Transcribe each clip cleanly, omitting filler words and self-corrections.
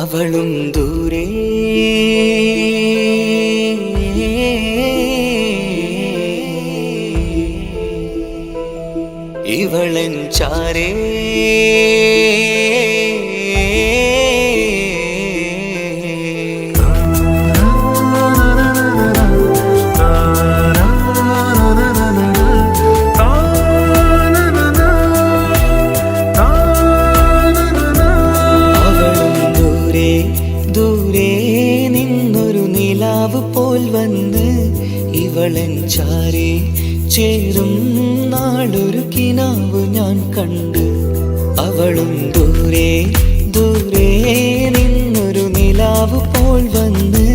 അവളും ദൂരെ ഇവളൻ ചാരേ പോൽ വന്ന് ഇവളൻ ചാരേ ചേരും നാളൊരു കിനാവ് ഞാൻ കണ്ട്. അവളും ദൂരെ ദൂരെ നിന്നൊരു നിലാവ് പോൽ വന്ന്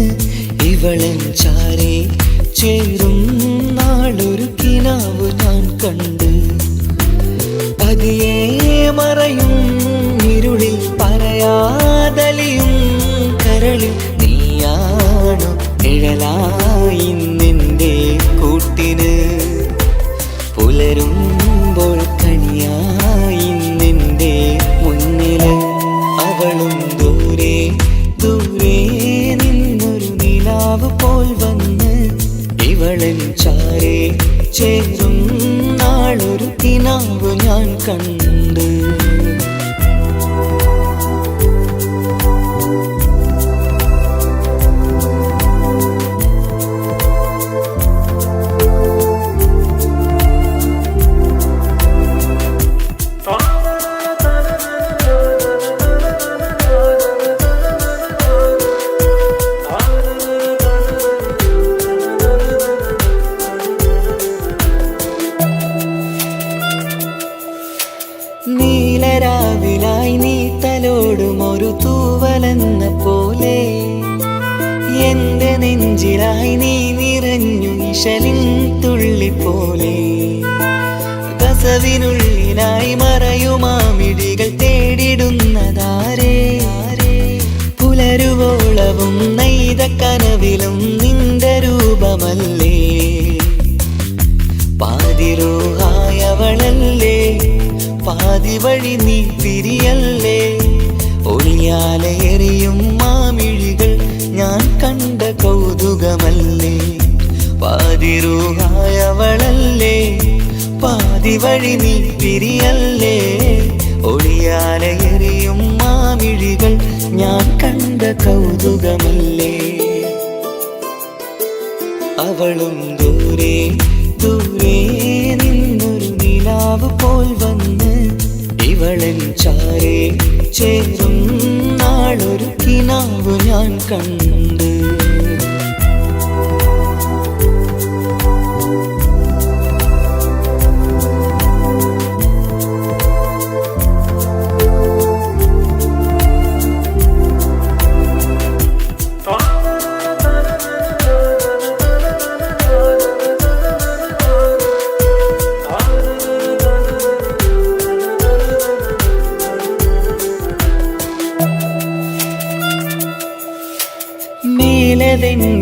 ഇവളൻ ചാരേ ചേരും നാളൊരു കിനാവ് ഞാൻ കണ്ട്. പതിയെ മറയും ഇരുളിൽ പറയാതലിയും കരളിൽ നീയാണോ നിഴലായി നിന്റെ കൂട്ടിന്. പുലരുമ്പോൾ കണിയായി നിന്റെ മുന്നില്. അവളും ദൂരെ ദൂരെ നിന്നൊരു നിലാവ് പോൽ വന്ന് ഇവളൻ ചാരേ ചേരും നാളൊരു കിനാവ് ഞാൻ കണ്ട്. നീലരാവിലായി നീ തലോടും ഒരു തൂവലെന്ന പോലെ എന്റെ നെഞ്ചിലായി നീ നിറഞ്ഞു ഇശലിൻ തുള്ളി പോലെ. കസവിനുള്ളിലായി മറയുമാമിഴികൾ തേടിടുന്നതാരേ. പുലരുവോളവും നെയ്ത കനവിലും നിന്റെ രൂപമല്ലേ. പാതിരൂഹായവളല്ലേ പാതി വഴി നീ തിരിയല്ലേ. ഒളിയാലെറിയും മാമിഴികൾ ഞാൻ കണ്ട കൗതുകമല്ലേ. പാതിരൂഹായവളല്ലേ പാതി വഴി നീ തിരിയല്ലേ. ഒളിയാലെറിയും മാമിഴികൾ ഞാൻ കണ്ട കൗതുകമല്ലേ. അവളും ദൂരെ ദൂരെ നിന്നൊരു നിലാവ് പോൽ വന്ന് ഇവളൻ ചാരേ ചേരും നാളൊരു കിനാവ് ഞാൻ കണ്ട്.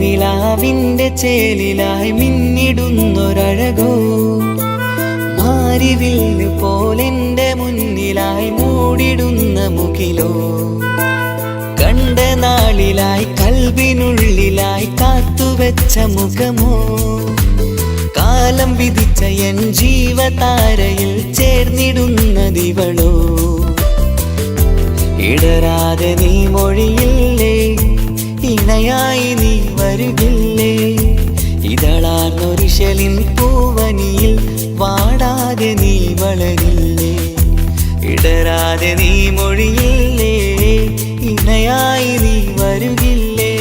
നിലാവിന്റെ ചേലിലായി മിന്നിടുന്നൊരഴകോ. മാരിവില്ല് പോലെന്റെ മുന്നിലായി മൂടിടുന്ന മുകിലോ. കണ്ട നാളിലായി കൽബിനുള്ളിലായി കാത്തുവെച്ച മുഖമോ. കാലം വിധിച്ച എൻ ജീവതാരയിൽ ചേർന്നിടുന്നതിവളോ. ഇടരാതെ നീ മൊഴിയില്ലേ ഇണയായി നീ വരുകില്ലേ. ഇതളാർന്നൊരിശലിൻ പൂവനിയിൽ വാടാതെ നീ വളരില്ലേ. ഇടരാതെ നീ മൊഴിയില്ലേ ഇണയായി നീ വരുകില്ലേ.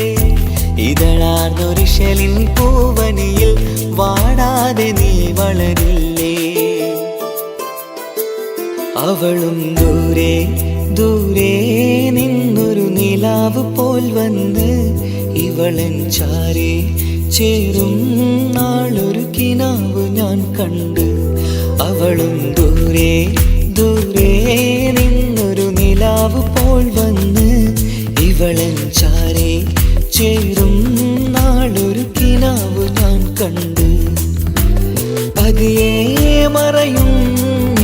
ഇതളാർന്നൊരിശലിൻ പൂവനിയിൽ വാടാതെ നീ വളരില്ലേ. അവളും ദൂരെ ദൂരെ നിന്നൊരു നിലാവ് പോൽ വന്ന് ഇവളൻ ചാരേ ചേരും നാളൊരു കിനാവ് ഞാൻ കണ്ട്. അവളും ദൂരെ ദൂരെ നിന്നൊരു നിലാവ് പോൽ വന്ന് ഇവളൻ ചാരേ ചേരും നാളൊരു കിനാവ് ഞാൻ കണ്ട്. പതിയെ മറയും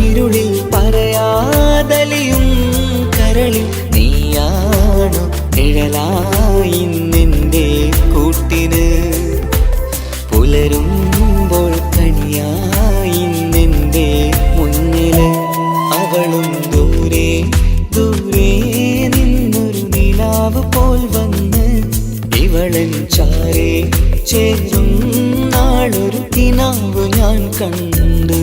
ഇരുളിൽ പറയാതലിയും കരളിൽ നീയാണോ നിഴലായി നിന്റെ കൂട്ടിന്, പുലരുമ്പോൾ കണിയായി നിന്റെ മുന്നില്. അവളും ദൂരെ ദൂരെ നിന്നൊരു നിലാവ് പോൽ വന്ന് ഇവളൻ ചാരേ ചേരും നാളൊരു കിനാവ് ഞാൻ കണ്ട്.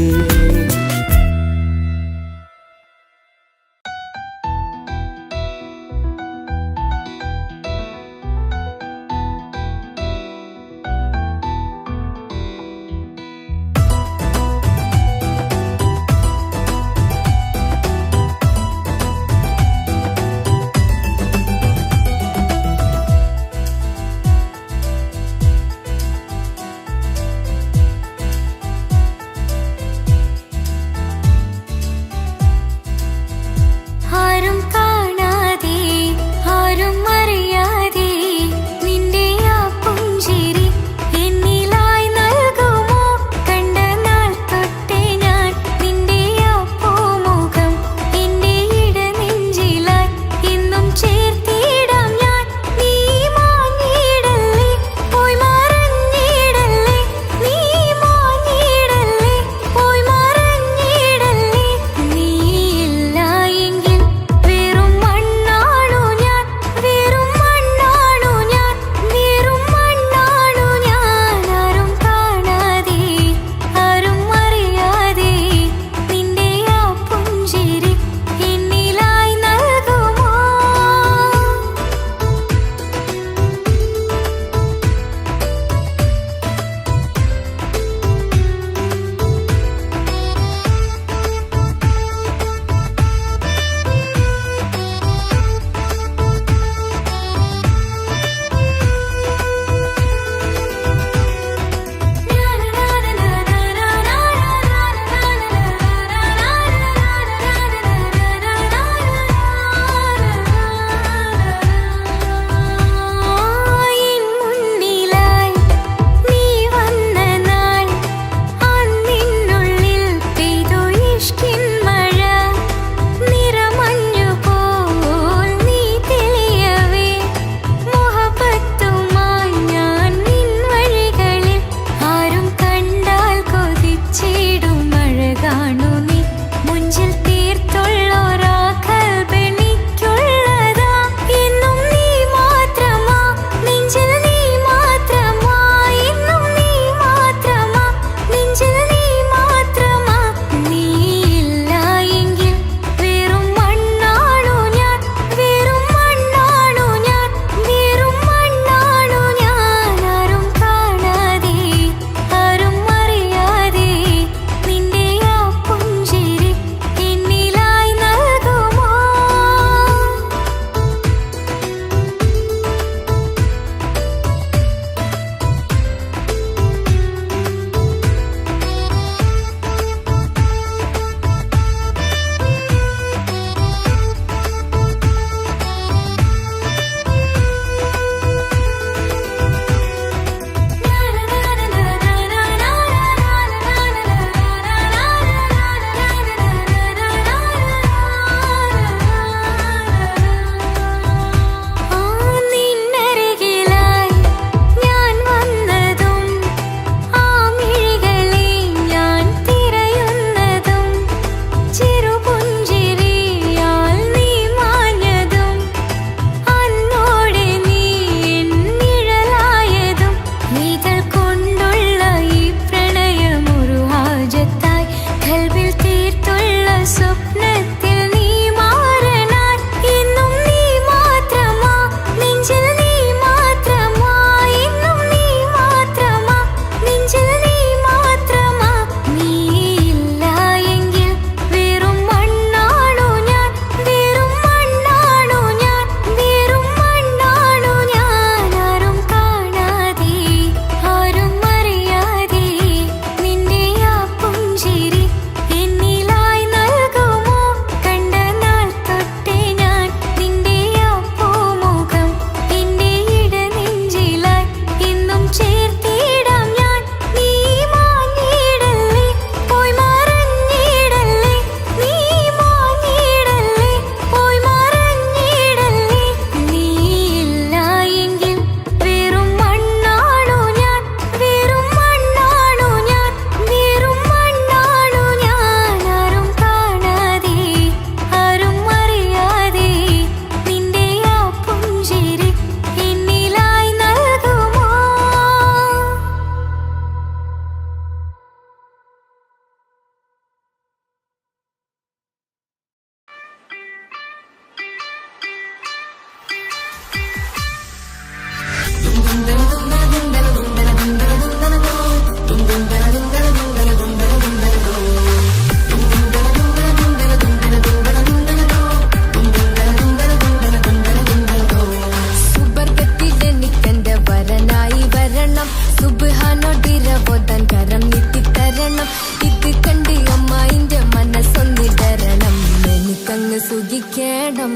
സ്തുതിക്കണം,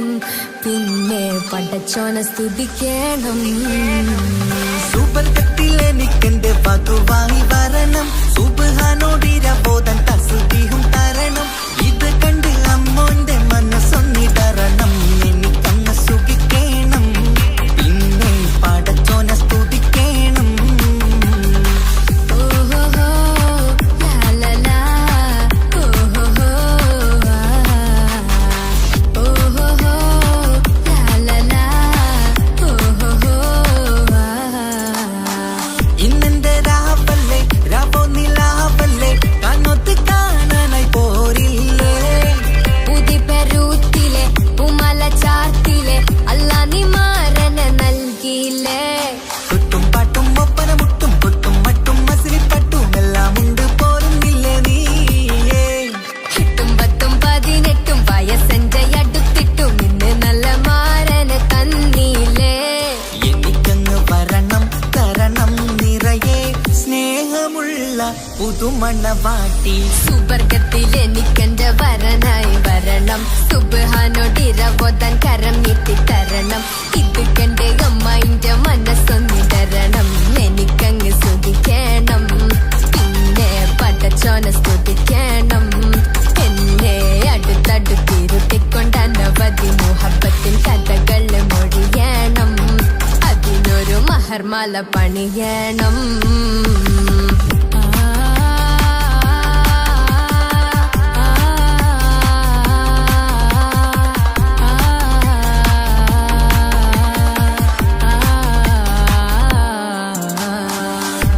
പിന്നെ പടച്ചോനെ സ്തുതിക്കണം. സുബർഗത്തിൽ എനിക്കെന്റെ വധുവായി വരണം, സുബ്ഹാനോടിരബോധൻ തസ്ബീഹും തരണം. ഇത് കണ്ട് അമ്മോന്റെ മനസ്സൊന്നിടറണം, എനിക്കങ്ങ് സുഖിക്കണം, പിന്നെ പടച്ചോനെ സ്തുതിക്കണം. ഓഹോ ലാ ഓഹോ ഓഹോ ലാ ഓഹോ. ഇന്നെന്റെ രാവല്ലേ രാവോ നിലാവല്ലേ, കണ്ണൊത്ത് കാണാനായി പോരില്ലേ. പുതിപെരൂത്തിലെ ഉമല ചാർത്തിലെ അല്ലാ നീ മാരനെ നൽകിയില്ലേ. കുട്ടും പാട്ടും ഒപ്പന മുട്ടും കൊട്ടും മട്ടും മസിലിപ്പട്ടും എല്ലാം ഉണ്ട് പോരുന്നില്ലേ നീയേ. 8 10 18 വയസ്സെന്റെ അടുത്തിട്ടും ഇന്ന് നല്ല മാരനെ തന്നീലേ. എനിക്കങ്ങ് വരണം തരണം നിറയെ സ്നേഹമുള്ള പുതുമണവാട്ടി. സുബർഗത്തിൽ എനിക്കെന്റെ വരനായി വരണം, സുബ്ഹാനോടിരബോധൻ കരം നീട്ടി തരണം. ഇത് കണ്ട് അമ്മന്റെ മനസ്സൊന്നിടരണം, എനിക്കങ്ങ് സ്തുതിക്കണം, പിന്നെ പടച്ചോനെ സ്തുതിക്കണം. എന്നെ അടുത്തടുത്തിരുത്തിക്കൊണ്ട് അനവധി മുഹബത്തിൻ കഥകൾ മൊഴിയണം, അതിനൊരു മഹർമാല പണിയണം.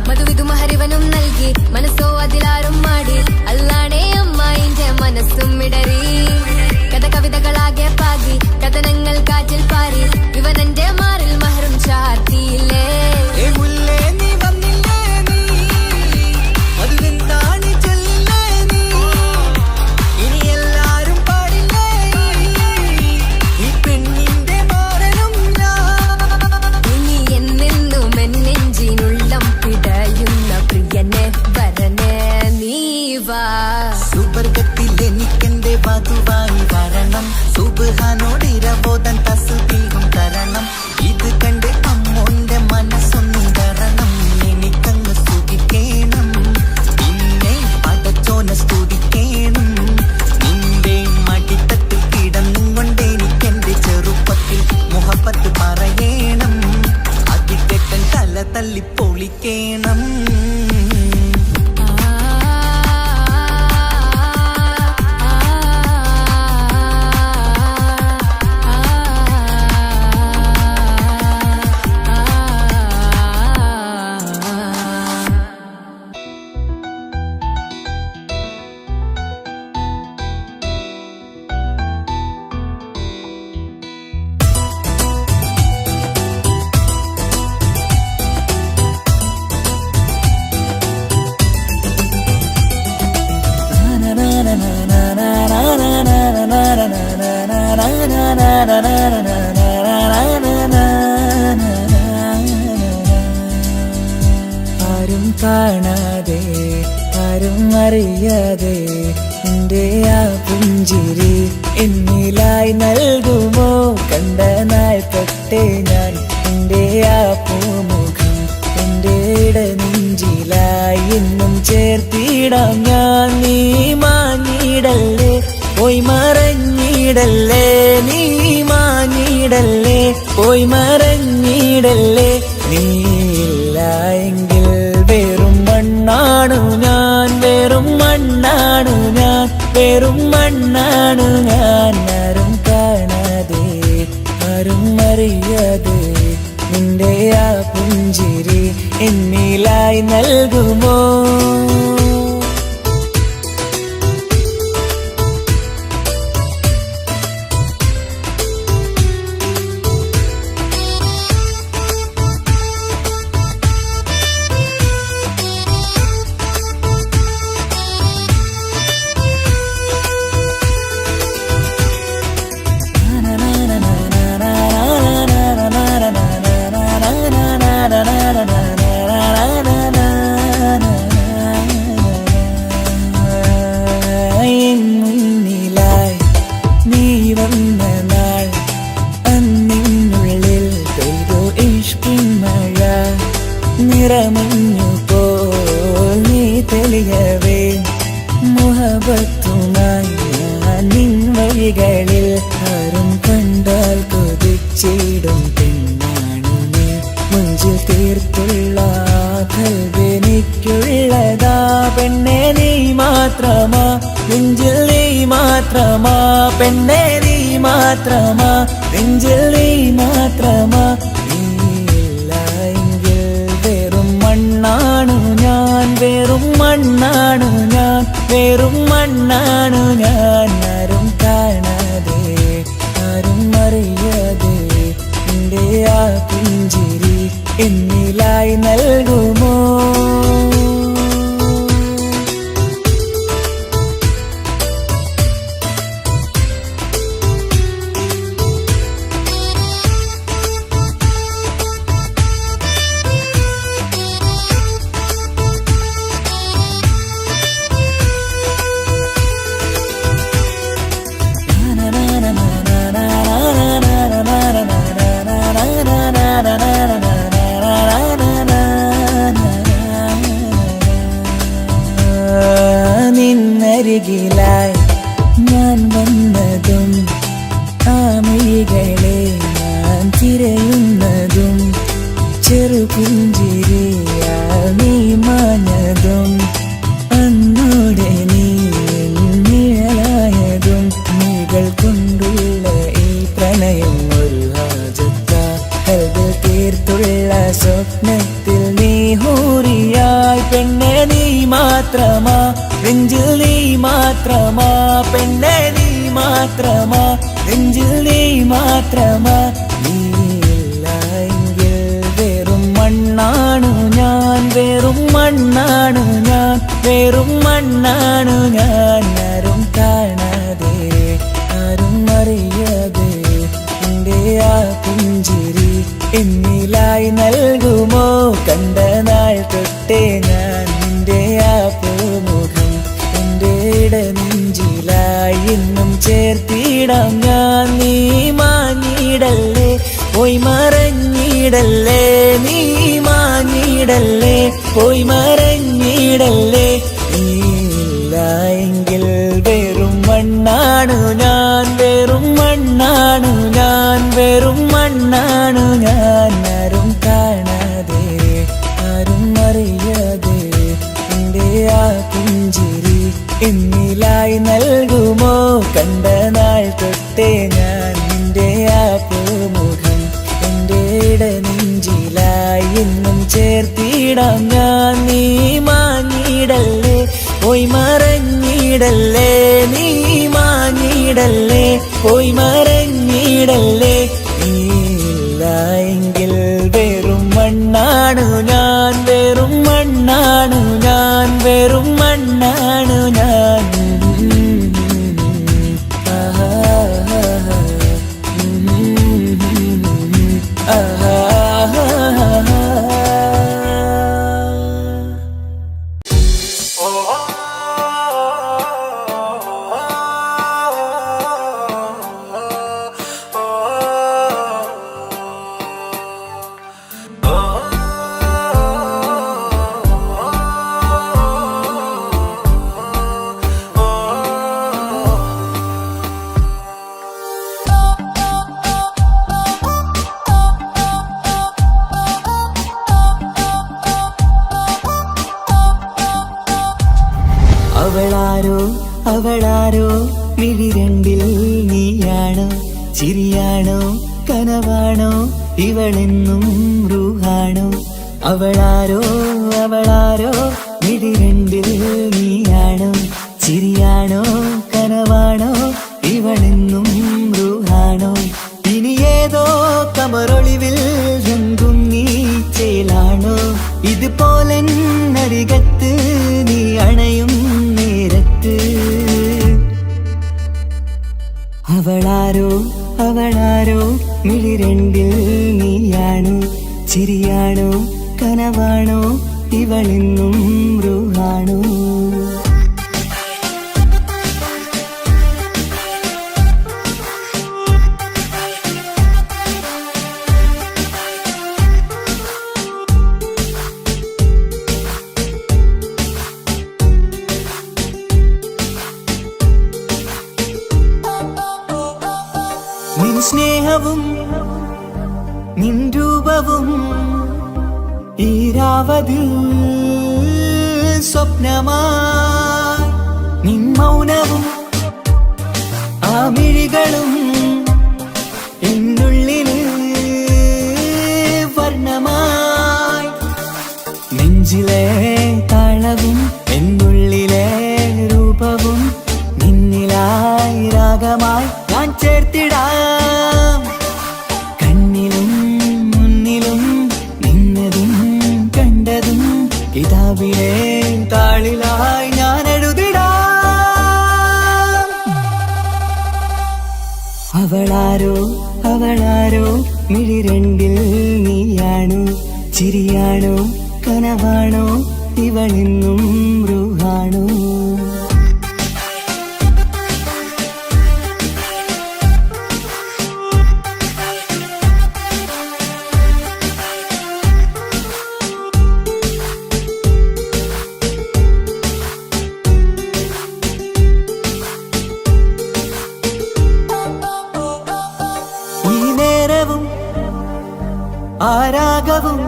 മധുവിധുമഹരിവനും നൽകി മനസ്സോ അതിലാരും മാടി, അല്ലാണേ അമ്മായിന്റെ മനസ്സും ഇടറി. കഥ കവിതകളാകെ പാകി കഥനങ്ങൾ കാറ്റിൽ പാറി, ഇവനെന്റെ മാറിൽ മഹറും ചാർത്തിയില്ലേ. ഏ മുല്ലേ നീ വന്നില്ലേ നീ, മധുവിന്താണി ചെല്ലില്ലേ നീ, ഇനി എല്ലാരും പാടില്ലേ ഈ പെണ്ണിന്റെ മാറനും ഞാൻ. ഇനി എന്നെന്നും എന്നെഞ്ചിനുള്ളം പിടയുന്ന പ്രിയനെ വരനെ നീ വാ. സുബർഗത്തിൽ എനിക്കെന്റെ വധുവായി വരണം, സുബ്ഹാനോടിരബോധൻ തസ്ബീഹും തരണം. ഇത് കണ്ട് അമ്മോന്റെ മനസ്സൊന്നിടറണം, എനിക്കങ്ങ് സുഖിക്കണം, പിന്നെ പടച്ചോനെ സ്തുതിക്കണം. നിന്റെ മടിത്തട്ടിൽ കിടന്നുകൊണ്ട് എനിക്കെന്റെ ചെറുപ്പത്തിൽ മുഹബത്ത് പറയണം, അതിക്കെട്ടൻ തല തല്ലിപ്പൊളിക്കണം. ആരും കാണാതെ ആരും അറിയാതെ എന്റെ ആ പുഞ്ചിരി എന്നിലായി നൽകുമോ. കണ്ട നാൾ തൊട്ടേ ഞാൻ എന്റെ ആ പൂമുഖം എന്റെ ഇടനെഞ്ചിലായി എന്നും ചേർത്തിടാം ഞാൻ. നീ മാഞ്ഞിടല്ലേ പോയി മറഞ്ഞിടല്ലേ, നീ മാഞ്ഞിടല്ലേ പോയി മറഞ്ഞിടല്ലേ. നീയില്ല എങ്കിൽ വെറും മണ്ണാണു ഞാൻ, വെറും മണ്ണാണു ഞാൻ, വെറും മണ്ണാണു ഞാൻ. ആരും കാണാതെ ആരും അറിയാതെ നിന്റെ ആ പുഞ്ചിരി എന്നിലായി നൽകുമോ. വഴികളിൽ ആരും കണ്ടാൽ കൊതിച്ചിടും പെണ്ണാണു നീ. മുഞ്ചിൽ തീർത്തുള്ള കൽവെനിക്കുള്ളതാ പെണ്ണെ നീ മാത്രമാ, നെഞ്ചിൽ നീ മാത്രമാ പെണ്ണെ നീ മാത്രമാ, നെഞ്ചിൽ നീ മാത്രമാ. നീയില്ല എങ്കിൽ വെറും മണ്ണാണു ഞാൻ, വെറും മണ്ണാണു ഞാൻ, വെറും മണ്ണാണു ഞാൻ. ആരും കാണാതെ ആരും അറിയാതെ എൻ്റെ ആ പുഞ്ചിരി എന്നിലായി നൽകുമോ? നിന്നരികിലായി ഞാൻ വന്നതും ആ മിഴികളെ ഞാൻ തിരയുന്നതും ചെറുപുഞ്ചിരിയാൽ നീ മാഞ്ഞതും അന്നോടെ നീ നിഴലായതും നീകൾ കൊണ്ടുള്ള ഈ പ്രണയം ഒരു ഹാജത്ത കൽബിൽ തീർത്തുള്ള സ്വപ്നത്തിൽ നീ ഹൂറിയായി പെണ്ണെ നീ മാത്രമാ, നെഞ്ചിൽ നീ മാത്രമാ പെണ്ണെ നീ മാത്രമാ, നെഞ്ചിൽ നീ മാത്രമാ. നീയില്ല എങ്കിൽ വെറും മണ്ണാണു ഞാൻ, വെറും മണ്ണാണു ഞാൻ, വെറും മണ്ണാണു ഞാൻ. ആരും കാണാതെ ആരും അറിയാതെ എൻ്റെ ആ പുഞ്ചിരി എന്നിലായി നൽകുമോ? കണ്ട നാൾ തൊട്ടേ ഞാൻ നിന്റെ ആ പൂമുഖം എൻ്റെ ഇടനെഞ്ചിലായി എന്നും ചേർത്തിടാം ഞാൻ. നീ മാഞ്ഞിടല്ലേ പോയി മറഞ്ഞിടല്ലേ, നീ മാഞ്ഞിടല്ലേ പോയി മറഞ്ഞിടല്ലേ. നീയില്ല എങ്കിൽ വെറും മണ്ണാണു ഞാൻ, വെറും മണ്ണാണു ഞാൻ, വെറും മണ്ണാണു ഞാൻ. ആരും കാണാതെ ആരും അറിയാതെ എൻ്റെ ആ പുഞ്ചിരി എന്നിലായി നൽകുമോ? കണ്ട നാൾ തൊട്ടേ ഞാൻ നിന്റെ ആ പൂമുഖം എൻ്റെ ഇടനെഞ്ചിലായി എന്നും ചേർത്തിടാം ഞാൻ. നീ മാഞ്ഞിടല്ലേ പോയി മറഞ്ഞിടല്ലേ, നീ മാഞ്ഞിടല്ലേ പോയി മറഞ്ഞിടല്ലേ. നീയില്ല എങ്കിൽ വെറും മണ്ണാണു ഞാൻ, വെറും മണ്ണാണു ഞാൻ, വെറും മണ്ണാണു ഞാൻ. അവളാരോ അവളാരോ മിഴിരണ്ടിൽ നീയാണോ, ചിരിയാണോ കനവാണോ ഇവളെന്നും റൂഹാണോ? അവളാരോ അവളാരോ മിഴിരണ്ടിൽ നീയാണോ, ചിരിയാണോ കനവാണോ ഇവളെന്നും റൂഹാണോ? ഇനി ഏതോ കമറൊളിവിൽ രംഗും നീ ചേലാണോ? ഇതുപോലെ നരികത്ത് നീ അണയും നേരത്ത്. അവളാരോ അവളാരോ മിഴിരണ്ടിൽ നീയാണോ, ചിരിയാണോ കനവാണോ ഇവളെന്നും റൂഹാണോ? സ്നേഹവും നിൻ രൂപവും ഈരാവതിൽ സ്വപ്നമായി നിൻ മൗനവും ആ മിഴികളും എന്നുള്ളില് വർണ്ണമായി നെഞ്ചിലെ താളവും എന്നുള്ളിലെ രൂപവും നിന്നിലായി രാഗമായി ഞാൻ ചേർത്തിടാം കണ്ണിലും മുന്നിലും നിന്നതും കണ്ടതും കിതാബിലെ താളിലായി ഞാൻ എഴുതിടാം അവളാരോ അവളാരോ മിഴി രണ്ടിൽ നീയാണോ ചിരിയാണോ കനവാണോ ഇവളെന്നും റൂഹാണോ ഈ നേരവും ആരാഗവും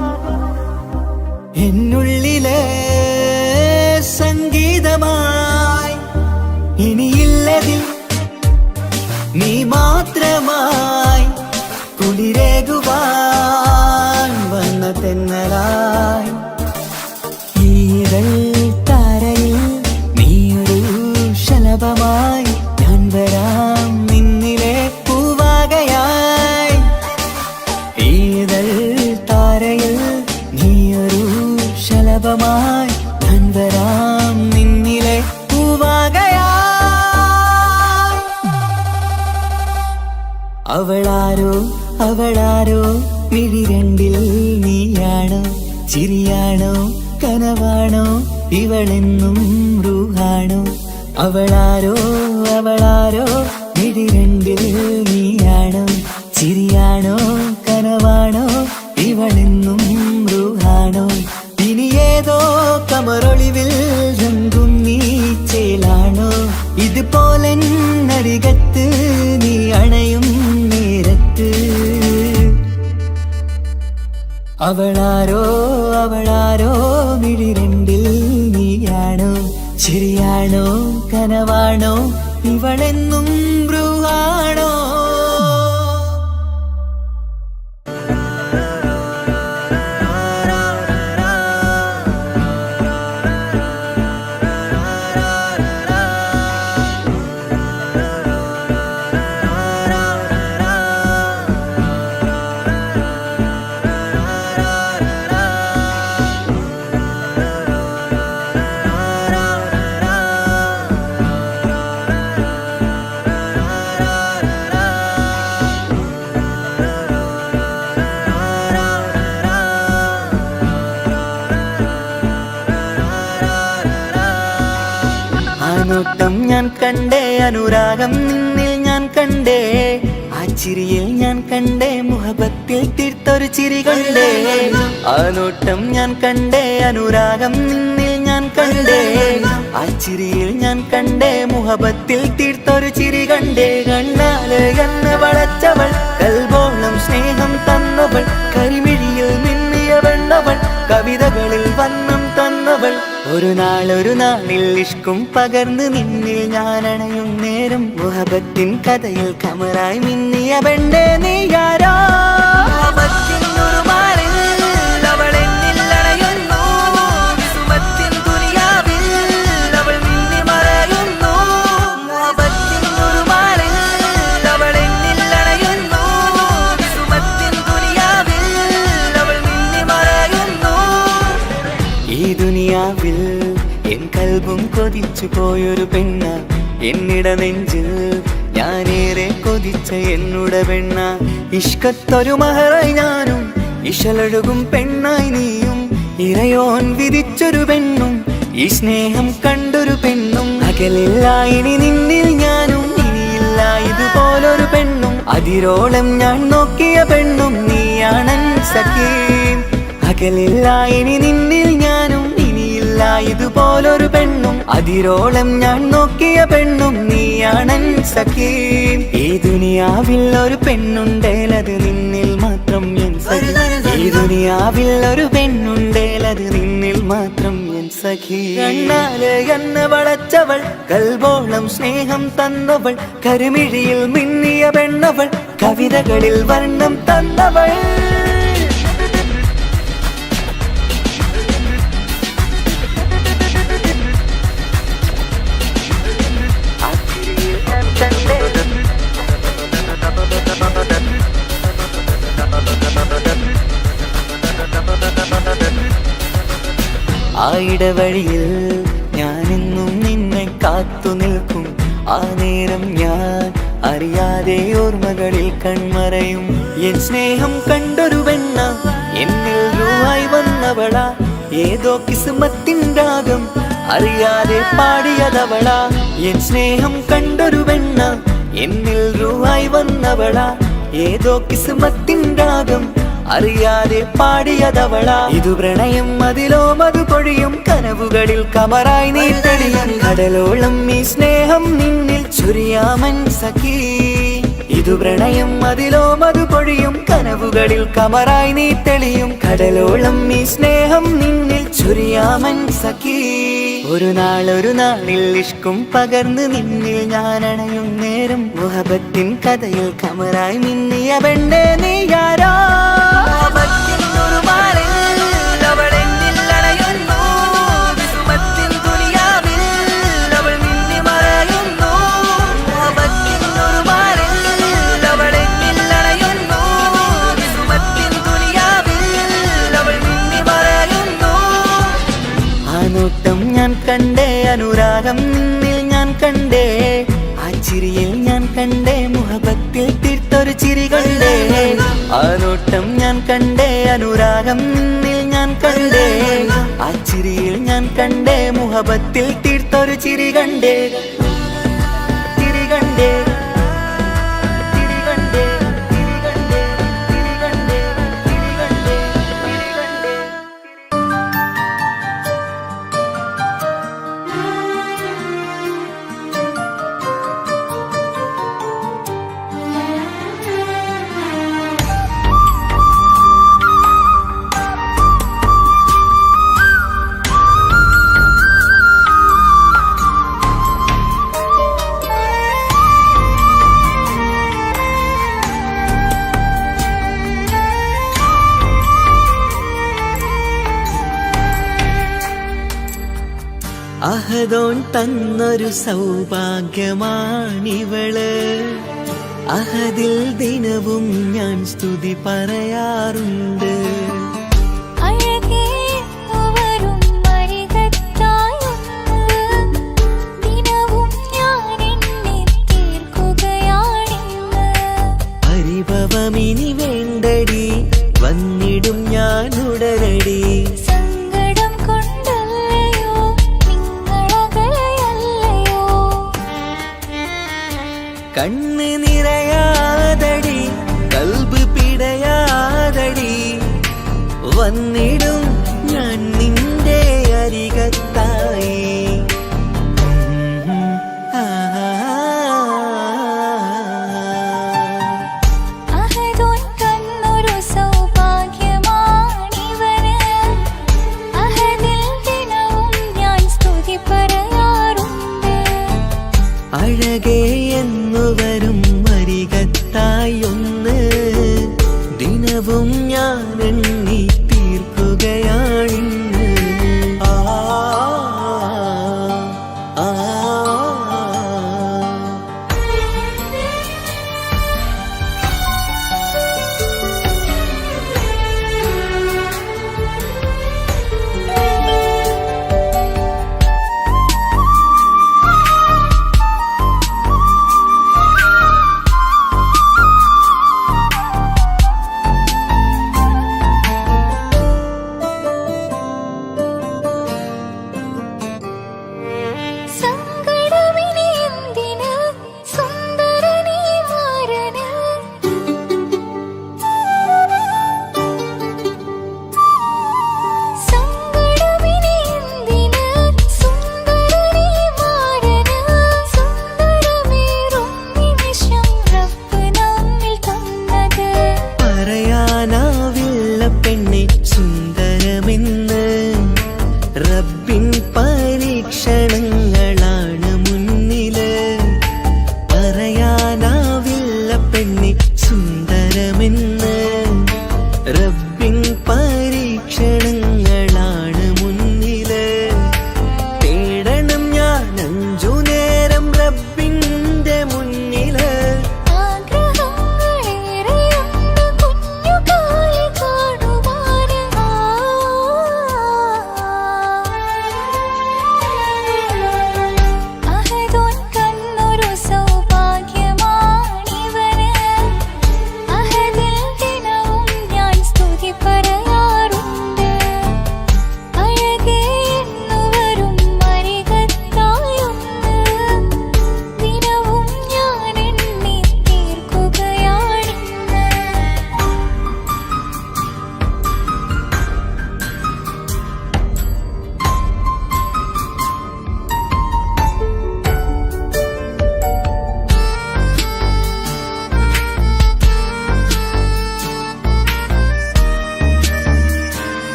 എന്നുള്ളിലെ സംഗീതമായി ഇനിയില്ലതിൽ നീ മാത്രമായി കുളിരേകുവാൻ വന്ന തെന്നലായി ഈതൾ താരയിൽ നീയൊരു ശലഭമായി ഞാൻ വരാം നിന്നിലെ പൂവാകയായി ഈതൾ താരയിൽ നീയൊരു ശലഭമായി ഞാൻ വരാം നിന്നിലെ പൂവാകയായി അവളാരോ അവളാരോ മിഴി രണ്ടിൽ നീയാണോ ചിരിയാണോ കനവാണോ ഇവളെന്നും റൂഹാണോ അവളാരോ അവളാരോ മിഴി രണ്ടിൽ നീയാണോ ചിരിയാണോ കനവാണോ ഇവളെന്നും റൂഹാണോ ഇനി ഏതോ കമറൊളിവിൽ രംഗും നീ ചേലാണോ ഇതുപോലെ നരികത്ത് നീ അണയും നേരത്ത് അവളാരോ അവളാരോ മിഴി രണ്ടിൽ നീയാണോ ചിരിയാണോ കനവാണോ ഇവളെന്നും ബ്രൂഹാണോ നോട്ടം ഞാൻ കണ്ടേ അനുരാഗം നിന്നിൽ ഞാൻ കണ്ടേ ആ ചിരിയിൽ ഞാൻ കണ്ടേ മുഹബത്തിൽ തീർത്തൊരു ചിരി കണ്ടേ ആ നോട്ടം ഞാൻ കണ്ടേ അനുരാഗം നിന്നിൽ ഞാൻ കണ്ടേ ആ ചിരിയിൽ ഞാൻ കണ്ടേ മുഹബത്തിൽ തീർത്തൊരു ചിരി കണ്ടേ കണ്ണാല് എന്നെ വളച്ചവൾ കൽബോളം സ്നേഹം തന്നവൾ കരിമിഴിയിൽ മിന്നിയ വെണ്ണവൾ കവിതകളിൽ വന്നം തന്നവൾ ഒരു നാളിൽ ഇഷ്കും പകർന്ന് നിന്നിൽ ഞാൻ അണയും നേരം മുഹബത്തിൻ കഥയിൽ കമറായി മിന്നിയ പെണ്ണേ നീയാരോ ഈ ദുനിയാവിൽ എൻ കൽബും കൊതിച്ചു പോയൊരു പെണ്ണ എന്നിട നെഞ്ചിൽ ഞാനേറെ കൊതിച്ച എന്നുട പെണ്ണ ഇഷ്കത്തൊരു മഹറായി ഞാനും ഇശലൊഴുകും പെണ്ണായി നീയും ഇറയോൻ വിധിച്ചൊരു പെണ്ണും ഈ സ്നേഹം കണ്ടൊരു പെണ്ണും അകലില്ല ഇനി നിന്നിൽ ഞാനും ഇനിയില്ല ഇതുപോലൊരു പെണ്ണും അതിരോളം ഞാൻ നോക്കിയ പെണ്ണും നീയാണൻ സഖീ അകലില്ല ഇനി നിന്നിൽ ഞാനും ഇനിയില്ല ഇല്ല ഇതുപോലൊരു പെണ്ണും, അതിരോളം ഞാൻ നോക്കിയ പെണ്ണും നീയാണൻ സഖി. ഈ ദുനിയാവിൽ ഒരു പെണ്ണുണ്ടേലത് നിന്നിൽ മാത്രം എൻ സഖി. ഈ ദുനിയാവിൽ ഒരു പെണ്ണുണ്ടേലത് നിന്നിൽ മാത്രം എൻ സഖി. കണ്ണാലെ എന്നെ വളച്ചവൾ, കൽബോളം സ്നേഹം തന്നവൾ, കരുമിഴിയിൽ മിന്നിയ പെണ്ണവൾ, കവിതകളിൽ വർണ്ണം തന്നവൾ. ആ ഇടവഴിയിൽ ഞാനെന്നും നിന്നെ കാത്തു നിൽക്കും. ആ നേരം ഞാൻ അറിയാതെ ഓർമ്മകളിൽ കൺമറയും. എൻ സ്നേഹം കണ്ടൊരു പെണ്ണ എന്നിൽ രൂപായി വന്നവളാ, ഏതോ കിസ്മത്തിൻ രാഗം അറിയാതെ പാടിയതവളാ. എൻ സ്നേഹം കണ്ടൊരു പെണ്ണ എന്നിൽ രൂപായി വന്നവളാ, ഏതോ കിസ്മത്തിൻ രാഗം അറിയാതെ പാടിയതവളാ. ഇതു പ്രണയം അതിലോ മധു പൊഴിയും, കനവുകളിൽ കമറായി നീ തെളിയും. കടലോളം ഈ സ്നേഹം നിന്നിൽ ചൊരിയാമൻ സഖി. ഇതു പ്രണയം അതിലോ മധു പൊഴിയും, കനവുകളിൽ കമറായി നീ തെളിയും. കടലോളം ഈ സ്നേഹം നിന്നിൽ ചൊരിയാമൻ സഖി. ഒരു നാളിൽ ഇഷ്കും പകർന്ന് നിന്നിൽ ഞാൻ അണയും നേരം, മുഹബത്തിൻ കഥയിൽ കമറായി മിന്നിയ പെണ്ണേ നീയാരോ. ഞാൻ കണ്ടേ അനുരാഗം നിന്നിൽ ഞാൻ കണ്ടേ, ആ ചിരിയിൽ ഞാൻ കണ്ടേ മുഹബത്തിൽ തീർത്തൊരു ചിരി കണ്ടേ. ആ നോട്ടം ഞാൻ കണ്ടേ അനുരാഗം നിന്നിൽ ഞാൻ കണ്ടേ, ആ ചിരിയിൽ ഞാൻ കണ്ടേ മുഹബത്തിൽ തീർത്തൊരു ചിരി കണ്ടേ. ചിരി കണ്ടേ. അഹദോൻ തന്നൊരു സൗഭാഗ്യമാണിവള്, അഹദിൽ ദിനവും ഞാൻ സ്തുതി പറയാറുണ്ട്. പരിഭവമിനി വേണ്ടടി, വന്നിടും ഞാൻ ഉടനടി. കണ്ണ് നിറയാതടി, കൽബ് പിടയാതടി, വന്നിടും ഞാൻ നിന്റെ അരികത്തായി. അഴകേ എന്നു വരും അരികത്തായി ഒന്ന്, ദിനവും ഞാൻ എണ്ണി തീർക്കുകയാണിന്ന്. ആ ആ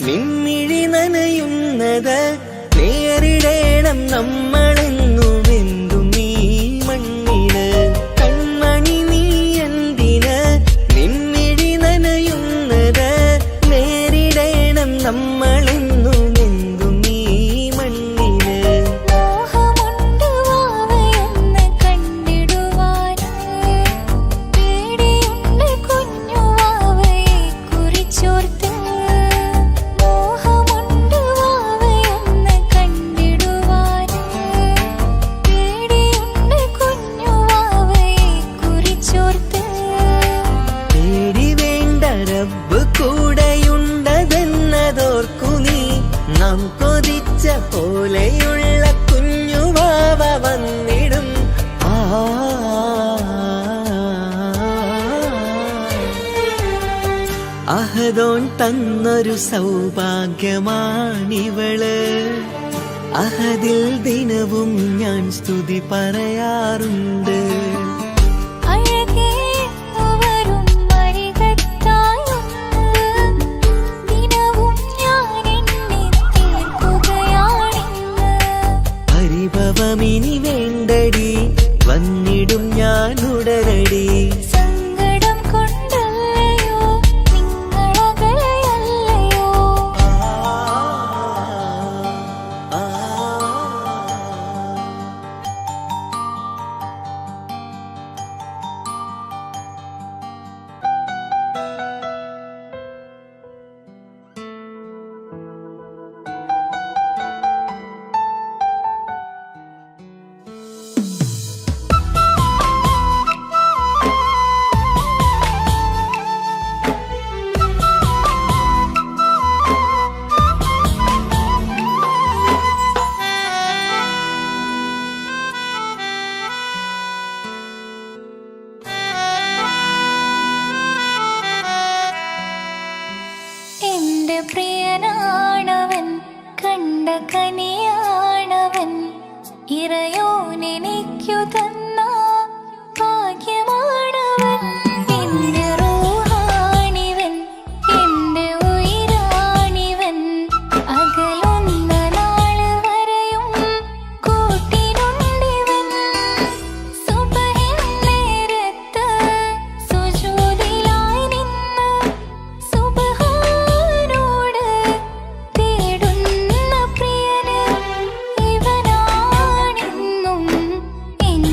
നിൻമിഴി നനയുന്നത് നേരിടേണം നമ്മളെന്നുമെന്തും ഈ മണ്ണില്. കൺമണി നീ എന്തിന് നിൻമിഴി നനയുന്നത് നേരിടേണം നമ്മളെന്നുമെന്തും ഈ മണ്ണില്. മോഹമുണ്ട് വാവയൊന്ന് കണ്ടിടുവാന്, പേടിയുണ്ട് കുഞ്ഞു വാവയെ കുറിച്ചോർത്ത്. മോഹമുണ്ട് വാവയൊന്ന് കണ്ടിടുവാന്, പേടിയുണ്ട് കുഞ്ഞു വാവയെ കുറിച്ചോർത്ത്. പേടി വേണ്ട, റബ്ബ് കൂടെയുണ്ടതെന്നതോർക്കു നീ. നാം കൊതിച്ച പോലെയുള്ള കുഞ്ഞുവാവ വന്നിടും. അഹദോൻ തന്നൊരു സൗഭാഗ്യമാണിവള്. അഹദിൽ ദിനവും ഞാൻ സ്തുതി പറയാറുണ്ട്. അഴകേ വരും അരികത്തായൊന്ന്, ദിനവും ഞാൻ എണ്ണി തീർക്കുകയാണിന്ന്. പരിഭവമിനി വേണ്ടടി, വന്നിടും ഞാൻ ഉടനടി. സങ്കടം കൊണ്ടല്ലയോ നിങ്ങളകലെയല്ലയോ. എന്റെ പ്രിയനാണവൻ, കണ്ട കനിയാണവൻ, ഇറയോനെനിക്കു തന്ന ഭാഗ്യമാണവൻ. എന്റെ റൂഹാണിവൻ, എന്റെ ഉയിരാണിവൻ, അകലുന്ന നാള് വരെയും കൂട്ടിനുണ്ടിവൻ. സുബഹിൻ നേരത്ത് സുജൂദിലായി നിന്ന് സുബ്ഹാനോട് തേടുന്ന പ്രിയന് ഇവനാണെന്നും എൻ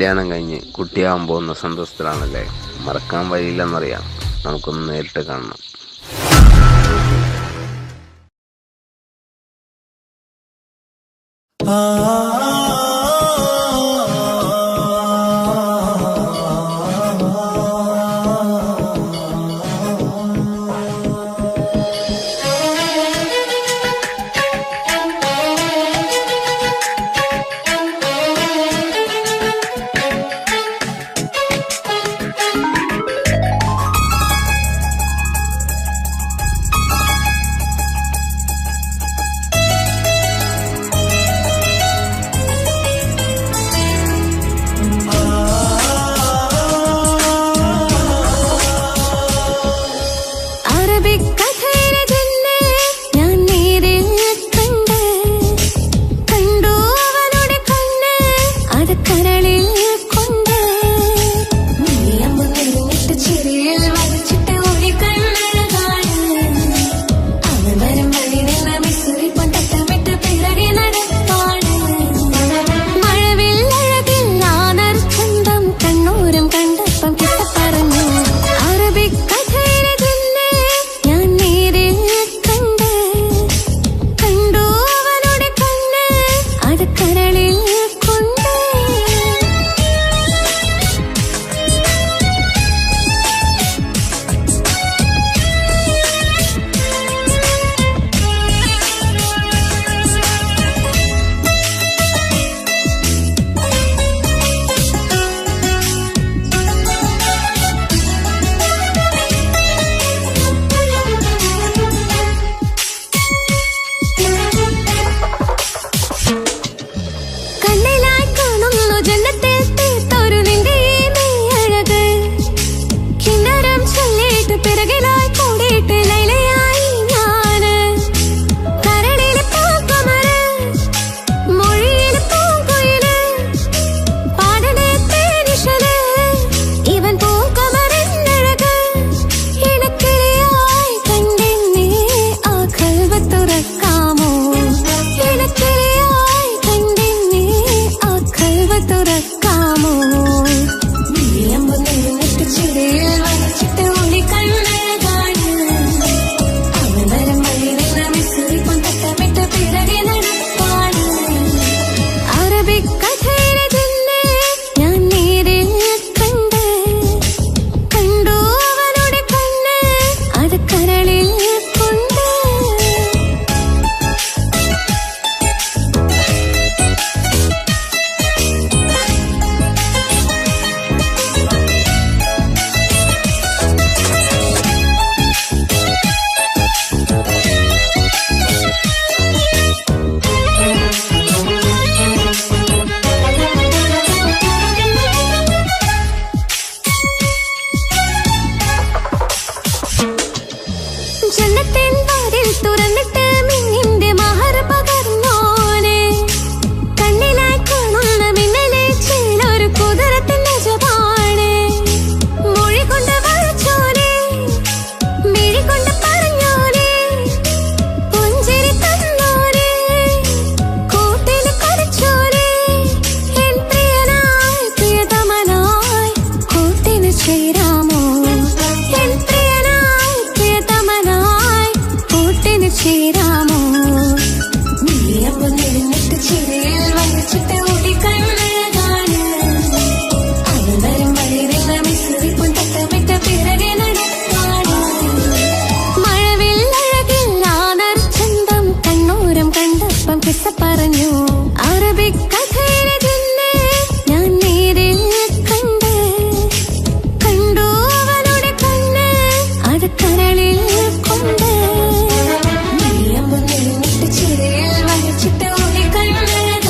കല്യാണം കഴിഞ്ഞ് കുട്ടിയാവാൻ പോകുന്ന സന്തോഷത്തിലാണല്ലേ. മറക്കാൻ വഴിയില്ലെന്നറിയാം. നമുക്കൊന്ന് നേരിട്ട് കാണണം. ചിരിയിൽ വരച്ചിട്ട് ഒരു കണ്ണഴ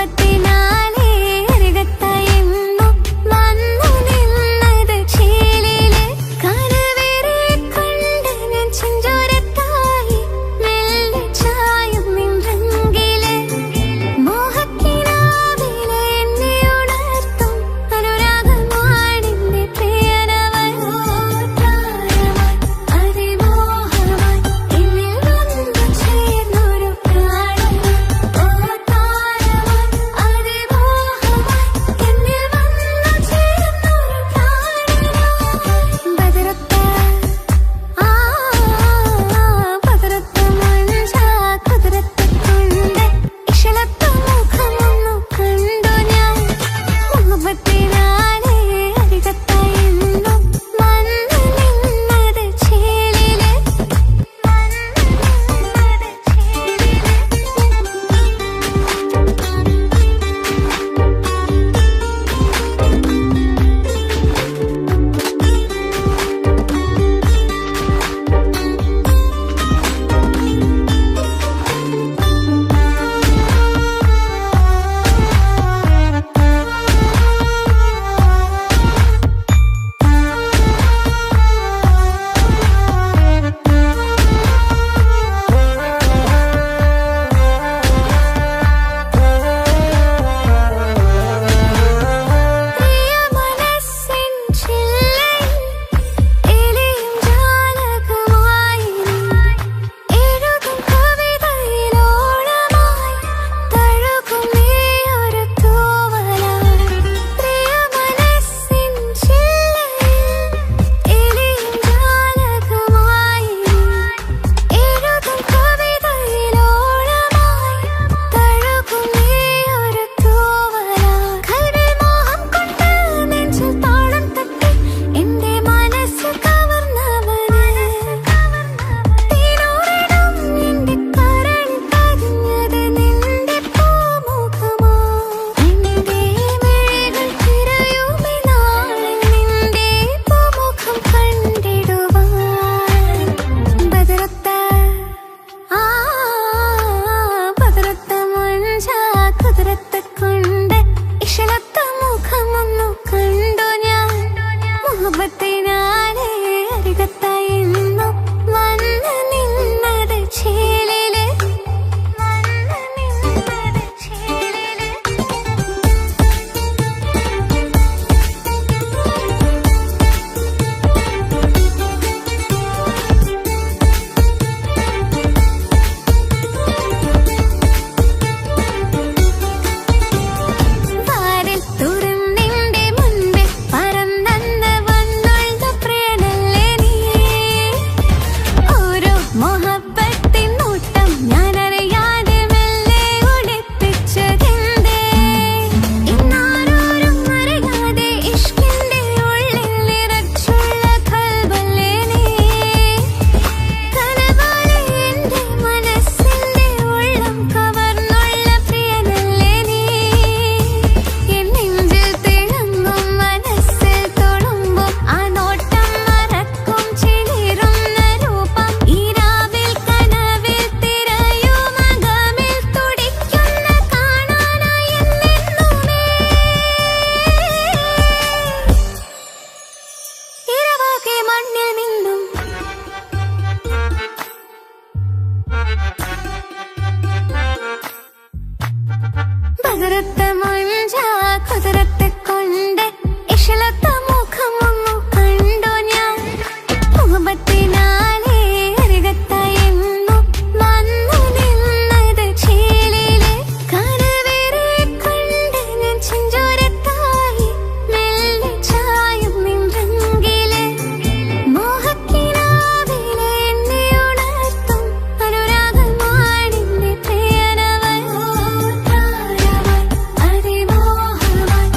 മുഹബത്തിനാലേ അരികത്തായെന്നു വന്നു നിന്നത് ചേലില് കനവേറെ കൊണ്ട് ഞാൻ ചെഞ്ചോരത്തായി മെല്ലെ ചായും നിൻറങ്കില് മോഹക്കിനാവിലെ എന്നെ ഉണർത്തും അനുരാഗമാണെന്റെ പ്രിയനവൻ അതിമോഹമായി എന്നിൽ വന്നു ചേർന്നൊരു പ്രാണൻ അതിമോഹമായി എന്നിൽ വന്നു ചേർന്നൊരു പ്രാണൻ ബദറത്ത ബദറത്ത മഞ്ചാ കുതിരത്ത് കൊണ്ട് ഇശലത്ത മുഖമൊന്നു കണ്ടു ഞാൻ മുഹബത്തിനാലേ അരികത്തായെന്നു വന്നു നിന്നത് ചേലില് പ്രിയ മനസ്സിൻ ചില്ലയിൽ എലിയും ജാലകമായി എഴുതും കവിതയിലോളമായി തഴുകും നീയൊരു തൂവലായി പ്രിയ മനസ്സിൻ ചില്ലയിൽ എലിയും ജാലകമായി എഴുതും കവിതയിലോളമായി തഴുകും നീയൊരു തൂവലായി കൽവിൽ മോഹം കൊണ്ട് നെഞ്ചിൽ താളം തട്ടി എന്റെ മനസ്സ് കവർന്നവന് തീനൂറിടും എന്റെ കരളിൽ പതിഞ്ഞത് നിന്റെ പൂമുഖമോ എന്റെ മിഴികൾ തിരയുമേ നാളിൽ നിന്റെ പൂമുഖം കണ്ടിടുവാൻ ബദറത്ത ബദറത്ത മഞ്ചാ കുതിരത്ത് കൊണ്ട് ഇശലത്ത മുഖമൊന്നു കണ്ടു ഞാൻ മുഹബത്തിനാലേ അരികത്തായെന്നു വന്നു നിന്നത് ചേലില് വാരിൽ തുറന്നിന്റെ മുൻപിൽ പറന്നന്ന് വന്നുള്ള പ്രിയനല്ലേ നീ ഓരോ മോഹബത്തിൻ നോട്ടം ഞാനറിയാതെ മെല്ലെ ഒളിപ്പിച്ചതെന്തേ ഇന്നാരോരും അറിയാതെ ഇഷ്കിന്റെ ഉള്ളിൽ നിറച്ചുള്ള കൽബല്ലേ നീ കനപോലെ എന്റെ മനസ്സിന്റെ ഉള്ളം കവർന്നുള്ള പ്രിയനല്ലേ നീ എൻ നെഞ്ചിൽ തിളങ്ങും മനസ്സിൽ തൊടുമ്പും ആ നോട്ടം മറക്കും ചിലിരുന്ന രൂപം ഈരാവിൽ കനവിൽ തിരയും അകമിൽ തുടിക്കുന്ന കാണാനായി എന്നെന്നുമേ ഇരവാകെ മണ്ണിൽ നിന്നും ബദറത്ത മഞ്ചാ കുതിരത്ത് കൊണ്ട് ഇശലത്ത മുഖമൊന്നു കണ്ടു ഞാൻ മുഹബത്തിനാലേ അരികത്തായെന്നു വന്നു നിന്നത് ചേലില് കനവേറെ കൊണ്ട് ഞാൻ ചെഞ്ചോരത്തായി മെല്ലെ ചായും നിൻറങ്കില് മോഹക്കിനാവിലെ എന്നെ ഉണർത്തും അനുരാഗമാണെന്റെ പ്രിയനവൻ അതിമോഹമായി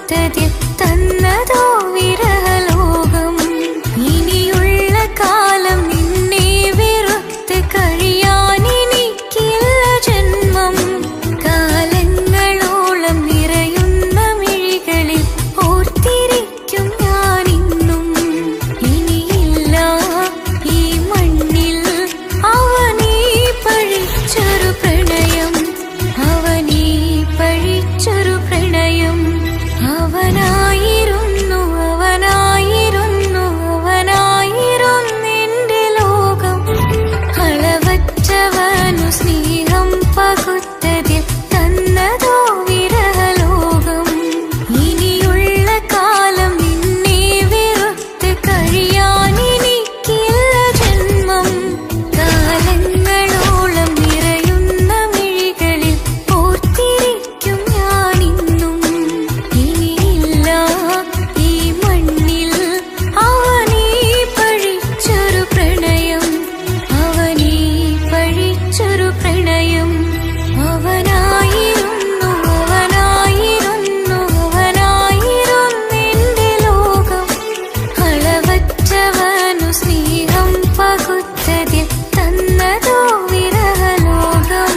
പകുത്തതിൽ തന്നതോ വിരഹലോകം. ഇനിയുള്ള കാലം നിന്നെ വെറുത്ത് കഴിയാൻ എനിക്കില്ല ജന്മം. കാലങ്ങളോളം നിറയുന്ന മിഴികളിൽ ഓർത്തിരിക്കും ഞാനിന്നും. ഇനിയില്ല ഈ മണ്ണിൽ അവനീ പഴിച്ചൊരു പ്രണയം, അവനീ പഴിച്ചൊരു പ്രണയം. അവനായിരുന്നു അവനായിരുന്നു അവനായിരുന്നെന്റെ ലോകം. അളവറ്റവനു സ്നേഹം പകുത്തതിൽ തന്നതോ വിരഹലോകം. ഇനിയുള്ള കാലം നിന്നെ വെറുത്ത് കഴിയാൻ എനിക്കില്ല ജന്മം. കാലങ്ങളോളം നിറയുന്ന മിഴികളിൽ ഓർത്തിരിക്കും ഞാനിന്നും. ഇനിയില്ല ഈ മണ്ണിൽ അവനീ പഴിച്ചൊരു പ്രണയം, അവനീ പഴിച്ചൊരു പ്രണയം. അവനായിരുന്നു അവനായിരുന്നു അവനായിരുന്നെന്റെ ലോകം. അളവറ്റവനു സ്നേഹം പകുത്തതിൽ തന്നതോ വിരഹലോകം.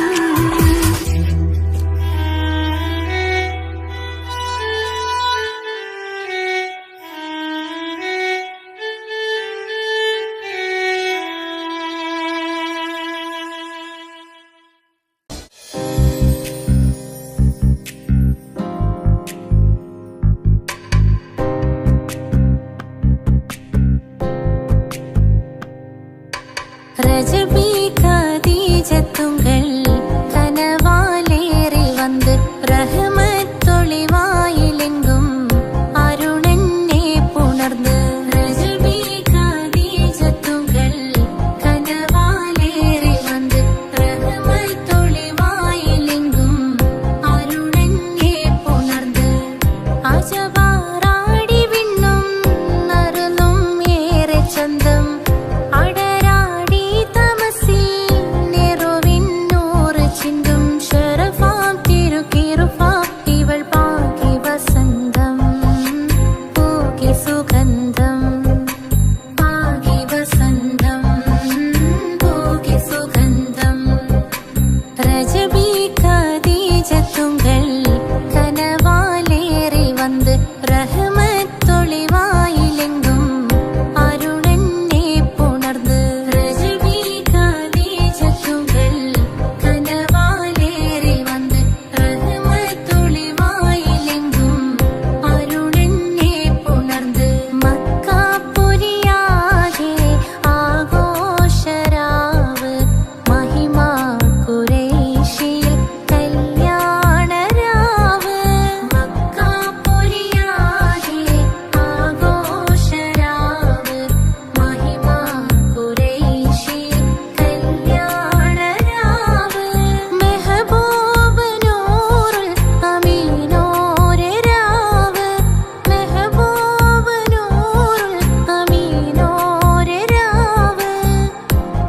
ரஜபி கதீஜத்துங்கள் கனவாலேறி வந்து ரஹமத்தொளிவாயிலெங்கும் அருணன்னே புணர்ந்து. ரஜபி கதீஜத்துங்கள் கனவாலேறி வந்து ரஹமத்தொளிவாயிலெங்கும் அருணன்னே புணர்ந்து. അജവാറാടി വിണ്ണും നറുന്നും ഏറെ ചന്തം. അടരാടി തമസിൽ നെറുവിന്നൂറ് ചിന്തും ശരഫാം തിരുക്കിറുഫാ ഇവൾ പാകി വസന്തം. പൂകി സുഗന്ധം പാകി വസന്തം പൂകി സുഗന്ധം. രജബി ഖദീജത്തുങ്ങൾ കനവാലേറി வந்து ரஹமத்தொளிவாயிலெங்கும் அருணன்னே புணர்ந்து. ரஜபி கதீஜத்துங்கள் கனவாலேறி வந்து ரஹமத்தொளிவாயிலெங்கும் അരുണന്നേ പുണർന്ന്. മക്കാപുരിയാകെ ആഘോഷരാവ് മഹിമാ ഖുറൈശിയിൽ കല്യാണരാവ്. മക്കാപുരിയാകെ ആഘോഷരാവ് മഹിമാ ഖുറൈശിയിൽ കല്യാണരാവ്. മെഹബൂബ് നൂറുൽ അമീനോരെ രാവ്. മെഹബൂബ് നൂറുൽ അമീനോരെ രാവ്.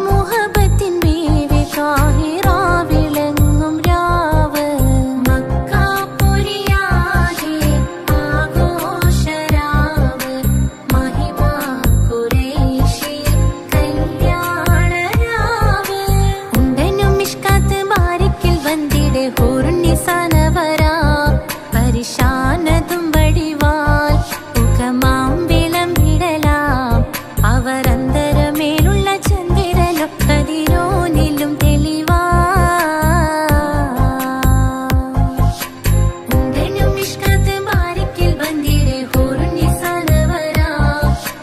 മുഹബത്തിൻ ബീവി താഹിറ വിളങ്ങും രാവ്. മക്കാപുരിയാകെ ആഘോഷരാവ് മഹിമാ ഖുറൈശിയിൽ കല്യാണരാവ്. ഉണ്ടനും മിഷ്കാത്ത് ബാരിക്കിൽ വന്നിടെ ഹൂറുന്നിസാനവരാ. പരിശാനതും വടിവാൽ മുഖമാം വിളമ്പിടലാം. അവരന്തരമേലുള്ള ചന്ദ്രനും കതിരോനിലും തെളിവാ. ഉണ്ടനും മിഷ്കാത്ത് ബാരിക്കിൽ വന്നിടെ ഹൂറുന്നിസാനവരാ.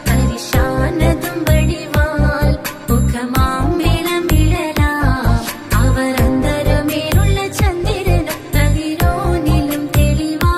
പരിശാനതും വടിവാൽ മുഖമാം വിളമ്പിടലാം. അവരന്തരമേലുള്ള ചന്ദ്രനും കതിരോനിലും തെളിവാ.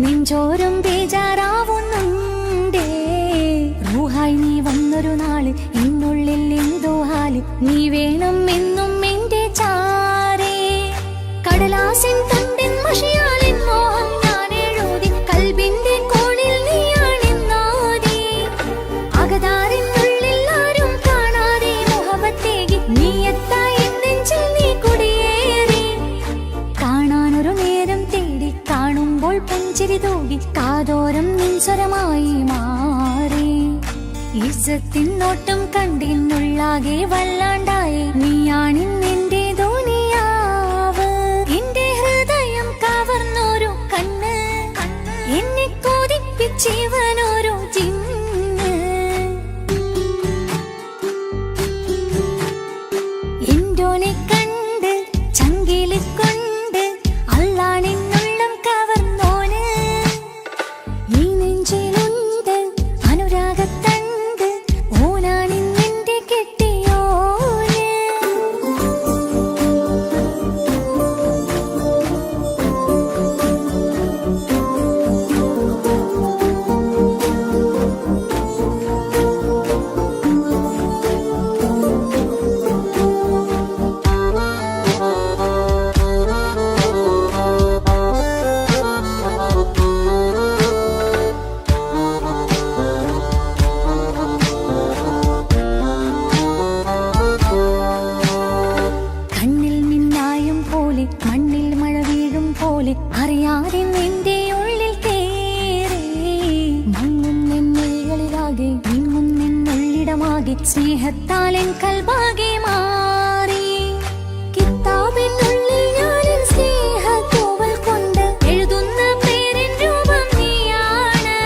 നെഞ്ചോരം ബേജാറാവുന്നുണ്ടേ. റൂഹായി നീ വന്നൊരു നാള് എന്നുള്ളിൽ എന്തോ ഹാല്, നീ വേണം എന്നും എന്റെ ചാരേ. കടലാസിൻ തണ്ടിൻ മഷിയാലിൻ മോഹം ഞാൻ എഴുതി, കൽബിന്റെ കോണിൽ നീയാണെന്നാതി. അകതാരിനുള്ളിൽ ആരും കാണാതെ മുഹബത്തേകി നീ എത്തായി നെഞ്ചിൽ നീ കുടിയേറി. കാണാനൊരു നേരം തേടി കാണുമ്പോൾ പുഞ്ചിരി തൂകി കാതോരം നിൻസ്വരമായി മാറി. ഇസ്സത്തിൻ നോട്ടം കണ്ടിന്നുള്ളാകെ വല്ലാണ്ടായി, നീയാണിന്നെന്റെ ദുനിയാവ്. എന്റെ ഹൃദയം കവർന്നൊരു കണ്ണ്, എന്നെ കൊതിപ്പിച്ചിവനൊരു ജിന്ന്. എന്തോനെ കണ്ട് ചങ്കില് കൊണ്ട് അള്ളാണെന്നുള്ളം കവർന്നോന്. ഈ നെഞ്ചിലുണ്ട് അനുരാഗത്തണ്ട്, ഓനാണിന്നെന്റെ കെട്ടിയോന്. സ്നേഹത്താൽ എൻ കൽബാകെ മാറി കിതാബിനുള്ളിൽ ഞാനെൻ സ്നേഹത്തൂവൽ കൊണ്ട് എഴുതുന്ന പേരിൻ രൂപം നീയാണ്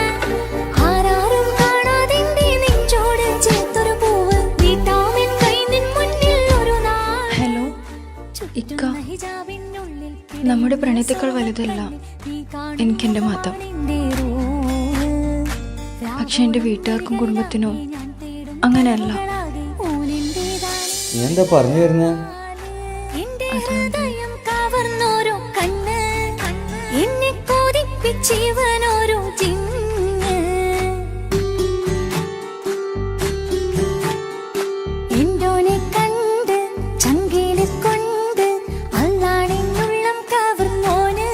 ആരാരും കാണാതെന്റെ നെഞ്ചോട് ചേർത്തൊരു പൂവ് നീട്ടാമെൻ കൈ നിൻ മുന്നിൽ ഒരു നാൾ. ഹലോ ഇക്ക, നമ്മുടെ പ്രണയത്തേക്കാൾ വലുതല്ല എനിക്കെന്റെ മതം. പക്ഷെ എന്റെ വീട്ടുകാർക്കും കുടുംബത്തിനും അങ്ങനെയല്ല. നീ എന്താ പറഞ്ഞു വരുന്നേ? ഹൃദയം കവർന്നോരോ കണ്ണ് എന്നെ കൊതിപ്പിച്ചിവനോരോ ജിന്ന് എന്തോനെ കണ്ട് ചങ്കില് കൊണ്ട് അല്ലാണെന്നുള്ളം കവർന്നോന്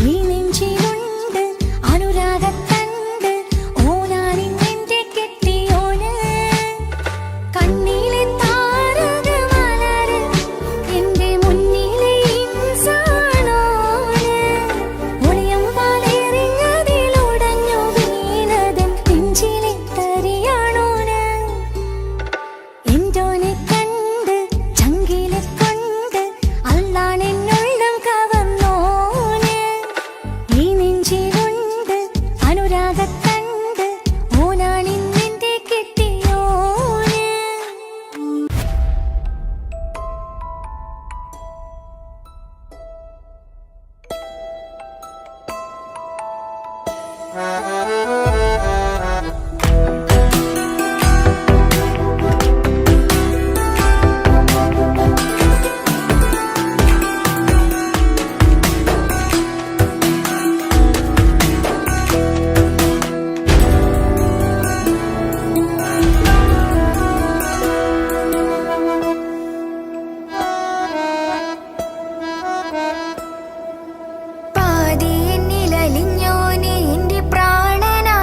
ഈ നെഞ്ചിലുണ്ട് അനുരാഗത്തണ്ട് ഓനാനിന്നെന്റെ കെട്ടിയോന് കണ്ണിലെ താരകമലര് എന്റെ മുന്നിലെ ഇൻസാണോന് ഒളിയം പാലെറിഞ്ഞതിലുടഞ്ഞു വീണതൻ നെഞ്ചിലെ തരിയാണോന് എന്തോനെ കണ്ട് ചങ്കിലെ കൊണ്ട് അല്ലാണെന്നുള്ളം കവർന്നോന് ഈ നെഞ്ചിലുണ്ട് അനുരാഗത്തണ്ട് ഓനാണിന്നെന്റെ കെട്ടിയോന്. പാതി എന്നിലലിഞ്ഞോനെ എന്റെ പ്രാണനാ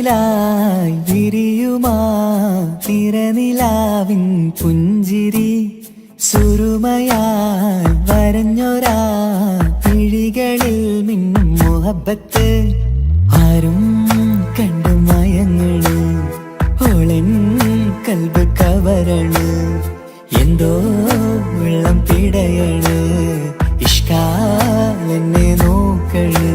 അഴകിലായി വിരിയുമാ തിരനിലാവിൻ പുഞ്ചിരി സുരുമയായി വരഞ്ഞൊരാ പിഴികളിൽ മിന്നും മുഹബത്ത് ആരും കണ്ടു മയങ്ങള് ഓളൻ കൽബ് കവരണ് എന്തോ വെള്ളം പിടയണ് ഇഷ്കാലെന്നെ നോക്കള്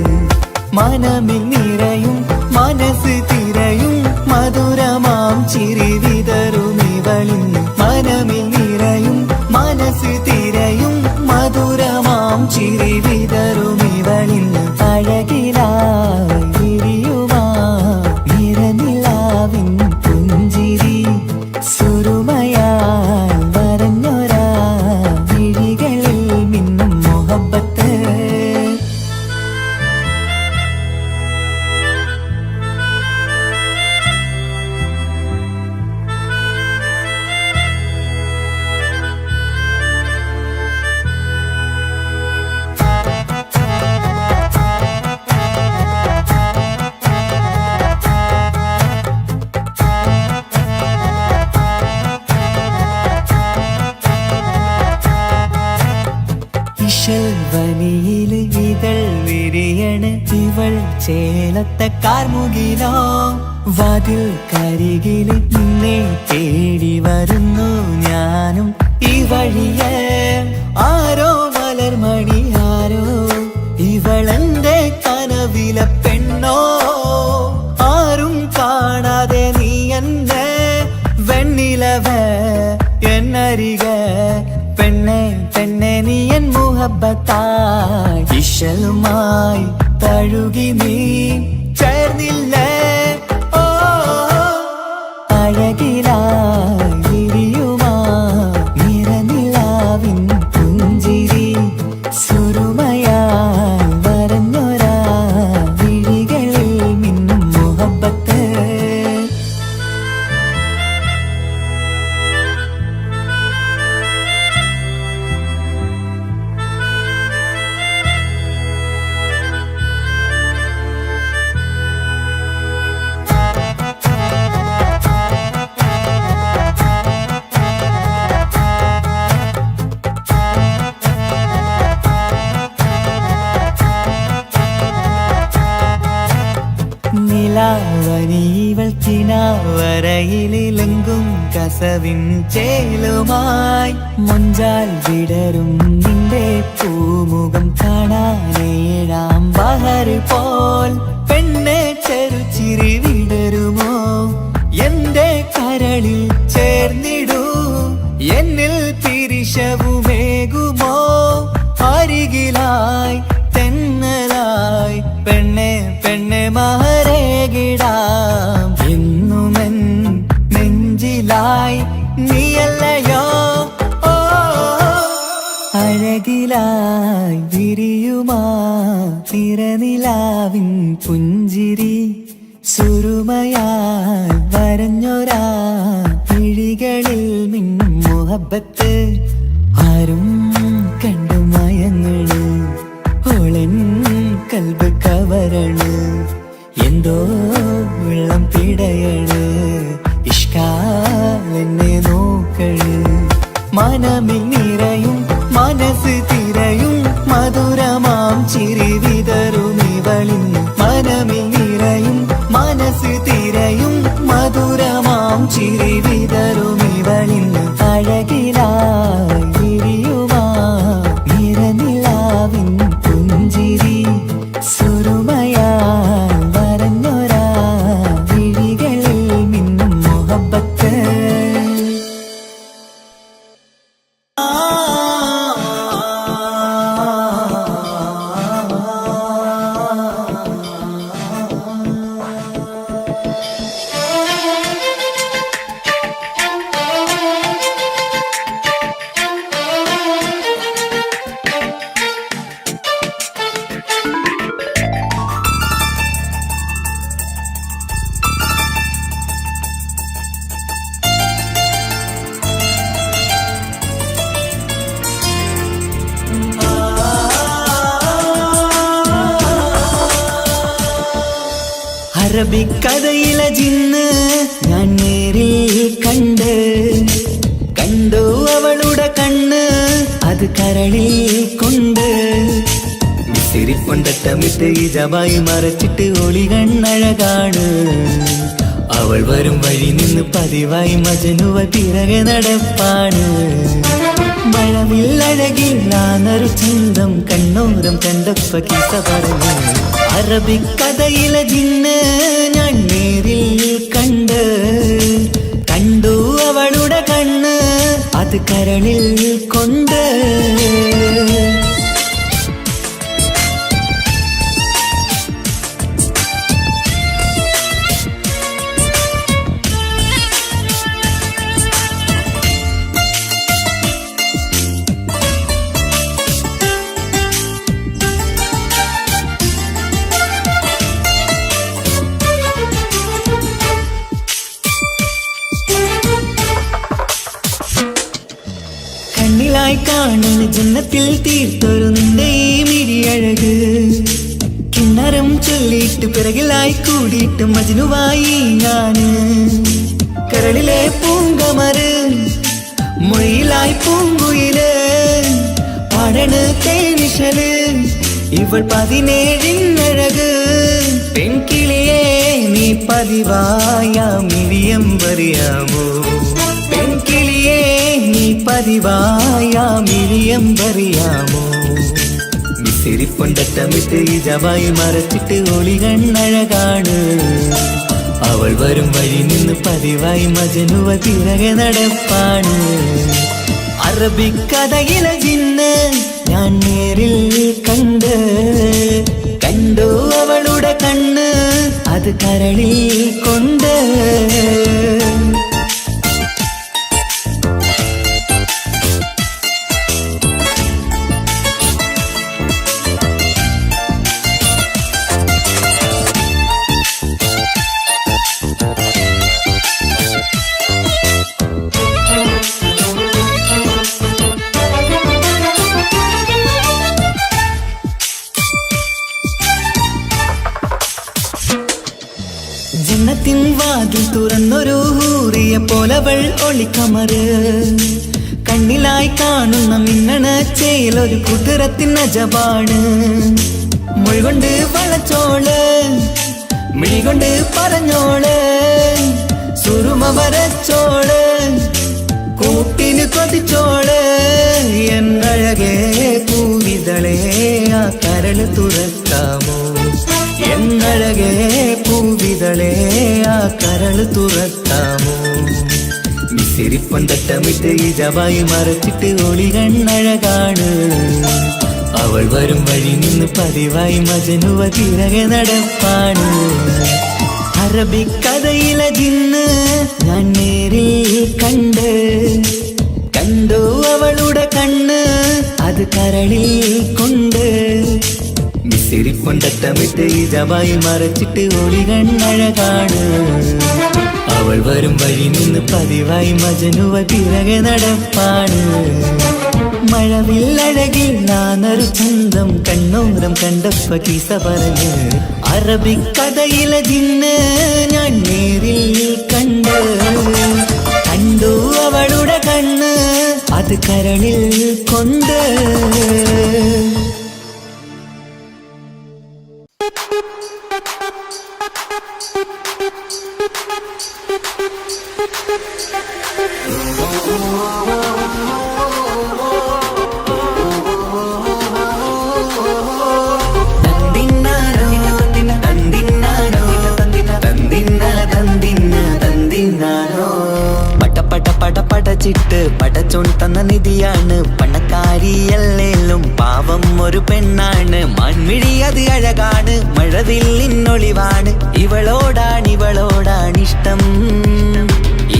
മനമിൽ നിറയും മനസ്സ് തിരയും മധുരമാം ചിരി വിതറും ഇവളിന്ന് മനമിൽ നിറയും മനസ്സ് തിരയും മധുരമാം ചിരി വിതറും ഇവളിന്ന് അഴകിലായി വിരിയുമാ നിറനിലാവിൻ പുഞ്ചിരി സുരുമയാൽ വരഞ്ഞൊരാ വിഴികളിൽ മിന്നും മുഹബത്ത് വനിയില് ഇതൾ വിരിയണ് ഇവൾ ചേലത്തെ കാർമുകിലോ വാതിൽ കരികില് നിന്നെ തേടി വരുന്നു ഞാനും ഈ വഴിയെ ആരോ മലർമണി ആരോ ഇവളെന്റെ കനവിലെ പെണ്ണോ ആരും കാണാതെ നീ എന്നെ വെണ്ണിലവ എന്നരിക പെണ്ണെ പെണ്ണെ നീ എൻ മുഹബത്തായി ഇശലുമായി തഴുകി നീ ചേർന്നില്ലേ ഓ അഴകിലായി വിരിയുമാ നിറനിലാവിൻ പുഞ്ചിരി സുരുമയാൽ വരഞ്ഞൊരാ വിഴികളിൽ മിന്നും മുഹബത്ത് നിലാവനിവൾ കിനാവരയിലെങ്കും കസവിൻ ചേലുമായി മൊഞ്ചാൽ വിടരും നിന്റെ പൂമുഖം കാണാനേഴാം ബഹർ പോൽ പെണ്ണെ ചെറുചിരി വിടരുമോ എന്റെ കരളിൽ ചേർന്നിടൂ എന്നിൽ പിരിശവുമേകുമോ അരികിലായി തെന്നലായി പെണ്ണെ പെണ്ണെ മഹരേകിടാം എന്നുമെൻ നെഞ്ചിലായി നീയല്ലയോ ഓ അഴകിലായി വിരിയുമാ തിരനിലാവിൻ പുഞ്ചിരി സുരുമയാൽ വരഞ്ഞൊരാ പിഴികളിൽ മിന്നും മുഹബത്ത് ആരും കണ്ടു മയങ്ങള് ഓളൻ കൽബ് കവരണ് എന്തോ വെള്ളം പിടയണ് ഇഷ്കാലെന്നെ നോക്കള് മനമിൽ നിറയും മനസ്സ് തിരയും മധുരമാം ചിരി വിതറും ഇവളിന്ന് മനമിൽ നിറയും മനസ്സ് തിരയും മധുരമാം ചിരി വിതറും ഇവളിന്ന് അഴകിലായി വിരിയുമാ നിറനിലാവിൻ പുഞ്ചിരി സുരുമയാൽ വരഞ്ഞൊരാ വിഴികളിൽ മിന്നും മുഹബത്ത് അറബിക്കഥയിലെ ജിന്ന് ഞാൻ നേരിൽ കണ്ടു അവളുടെ കണ്ണ് അത് കരളിൽ കൊണ്ട് സിരിപ്പൊണ്ടട്ടമിട്ട് ഇജബായി മറച്ചിട്ട് ഒളി കണ്ണഴകാണ് അവൾ വരും വഴി നിന്ന് പതിവായി മജനുവ പിറകെ നടപ്പാണ് മഴവില്ലഴകില്ലാന്നൊരു ചന്തം കണ്ണോരം കണ്ടപ്പ കിസ പറഞ്ഞു അറബിക്കഥയിലെ ജിന്ന് ഞാൻ നേരിൽ കണ്ടു അവളുടെ കണ്ണ് അത് കരളിൽ കൊണ്ട് കണ്ണിലായി കാണുന്ന ജന്നത്തിൽ തീർത്തൊരു നിന്റെ ഈ മിഴിയഴക് കിണ്ണരം ചൊല്ലിയിട്ട് പിറകിലായി കൂടിയിട്ട് മജ്നുവായി ഞാന് കരളിലെ പൂങ്കമര് മൊഴിയിലായി പൂങ്കുയില് പാടണ് തേനിശല് ഇവൾ 17 പെൺകിളിയെ നീ പതിവായ മിഴിയം പറയാമോ പെൺകിളിയെ നീ പതിവായ മിഴിയം പറയാമോ മിസിരിപ്പൊണ്ടട്ടമിട്ട് ഇജബായി മറച്ചിട്ട് ഒളി കണ്ണഴകാണ് അവൾ വരും വഴി നിന്ന് പതിവായി മജനുവ പിറകെ നടപ്പാണ് അറബിക്കഥയിലെ ജിന്ന് ഞാൻ നേരിൽ കണ്ടു അവളുടെ കണ്ണ് അത് കരളിൽ കൊണ്ട് ജന്നത്തിൻ വാതിൽ തുറന്നൊരു ഹൂറിയ പോലവൾ ഒളിക്കമറ് കണ്ണിലായി കാണുന്ന മിന്നണ ചേലൊരു കുതിരത്തിൻ അജബാണ് മൊഴികൊണ്ട് വളച്ചോള് മിഴികൊണ്ട് പറഞ്ഞോള് സുറുമ വരച്ചോള് കൂട്ടിന് കൊതിച്ചോള് എന്നഴകേ പൂവിതളേ ആ കരള് തുറക്കാമോ എന്നഴകേ പൂവിതളേ ആ കരള് തുറക്കാമോ മിസിരിപ്പൊണ്ടട്ടമിട്ട് ഇജബായി മറച്ചിട്ട് ഒളി കണ്ണഴകാണ് അവൾ വരും വഴി നിന്ന് പതിവായി മജനുവ പിറകെ നടപ്പാണ് അറബിക്കഥയിലെ ജിന്ന് ഞാൻ നേരിൽ കണ്ടു അവളുടെ കണ്ണ് അത് കരളിൽ കൊണ്ട് മിസിരിപ്പൊണ്ടട്ടമിട്ട് ഇജബായി മറച്ചിട്ട് ഒളി കണ്ണഴകാണ് അവൾ വരും വഴി നിന്ന് പതിവായി മജനുവ പിറകെ നടപ്പാണ് മഴവില്ലഴകില്ലാന്നൊരു ചന്തം കണ്ണോരം കണ്ടപ്പ കിസ പറഞ്ഞ് അറബിക്കഥയിലെ ജിന്ന് ഞാൻ നേരിൽ കണ്ടു അവളുടെ കണ്ണ് അത് കരളിൽ കൊണ്ട് പടച്ചിട്ട് പടച്ചോൻ തന്ന നിധിയാണ് പണക്കാരിയല്ലേലും പാവം ഒരു പെണ്ണാണ് മൺമിഴി അത് അഴകാണ് മഴവില്ലിന്നൊളിവാണ് ഇവളോടാണിഷ്ടം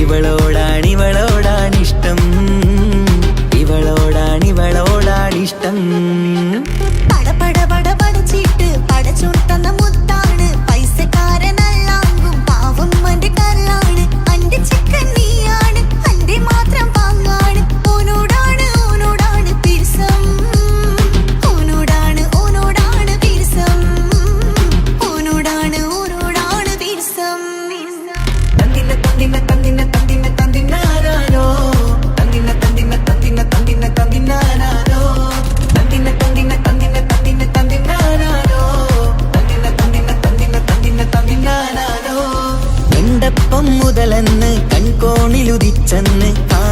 ഇവളോടാണിഷ്ടം ഇവളോടാണിഷ്ടം പടച്ചിട്ട് പടച്ചോൻ തന്ന മുത്താണ് പൈസക്കാരനല്ലാങ്കും പാവം അന്റെ കരളാണ് അന്റെ ചിക്കൻ നീയാണ് അന്റെ മാത്രം പാങ്ങാണ് ഓനോടാണ് പിരിസം ഓനോടാണ് പിരിസം ഓനോടാണ് പിരിസം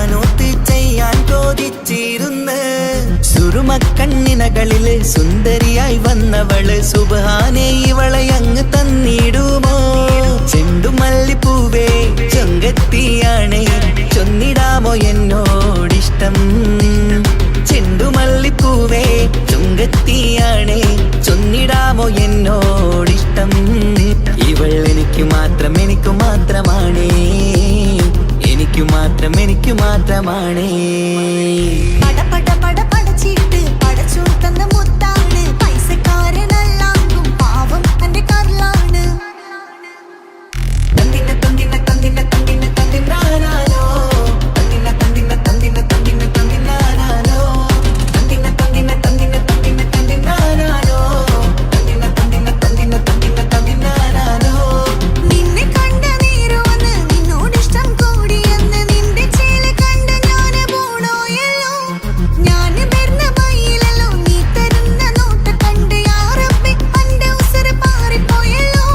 ഞാനൊത്ത് ചെയ്യാൻ കൊതിച്ചിരുന്ന് സുറുമക്കണ്ണിനകളില് സുന്ദരിയായി വന്നവള് സുബ്ഹാനേ ഇവളെ അങ്ങ് തന്നിടുമോ ചെണ്ടുമല്ലിപ്പൂവേ ചൊങ്കത്തിയാണ് ചൊന്നിടാമോ എന്നോടിഷ്ടം ചെണ്ടുമല്ലിപ്പൂവേ ചുങ്കത്തിയാണ് ചൊന്നിടാമോ എന്നോടിഷ്ടം ഇവൾ എനിക്ക് മാത്രം എനിക്ക് മാത്രമാണ് എനിക്ക് മാത്രം എനിക്ക് മാത്രമാണ് പട പട പട പടച്ചിട്ട് പടച്ചോൻ തന്ന മുത്താണ് പൈസക്കാരനല്ലാങ്കും പാവം എന്റെ കരളാണ് തന്തിന തന്തിന തന്തിന തന്തിന തന്തിനാനാലോ തന്തിന തന്തിന തന്തിന തന്തിന തന്തിനാനാലോ തന്തിന തന്തിന തന്തിന തന്തിന തന്തിനാനാലോ തന്തിന തന്തിന തന്തിന തന്തിന തന്തിനാനാലോ നിന്നെ കണ്ട നേരമെന്ന് നിന്നോടിഷ്ടം കൂടിയെന്ന് നിന്റെ ചേല കണ്ട് ഞാന് പോണോയല്ലോ ഞാന് വരുന്ന വഴിയിലല്ലോ നീ തരുന്ന നോട്ട കണ്ട് യാ റബ്ബി എന്റെ ഉസറ് പാറിപ്പോയല്ലോ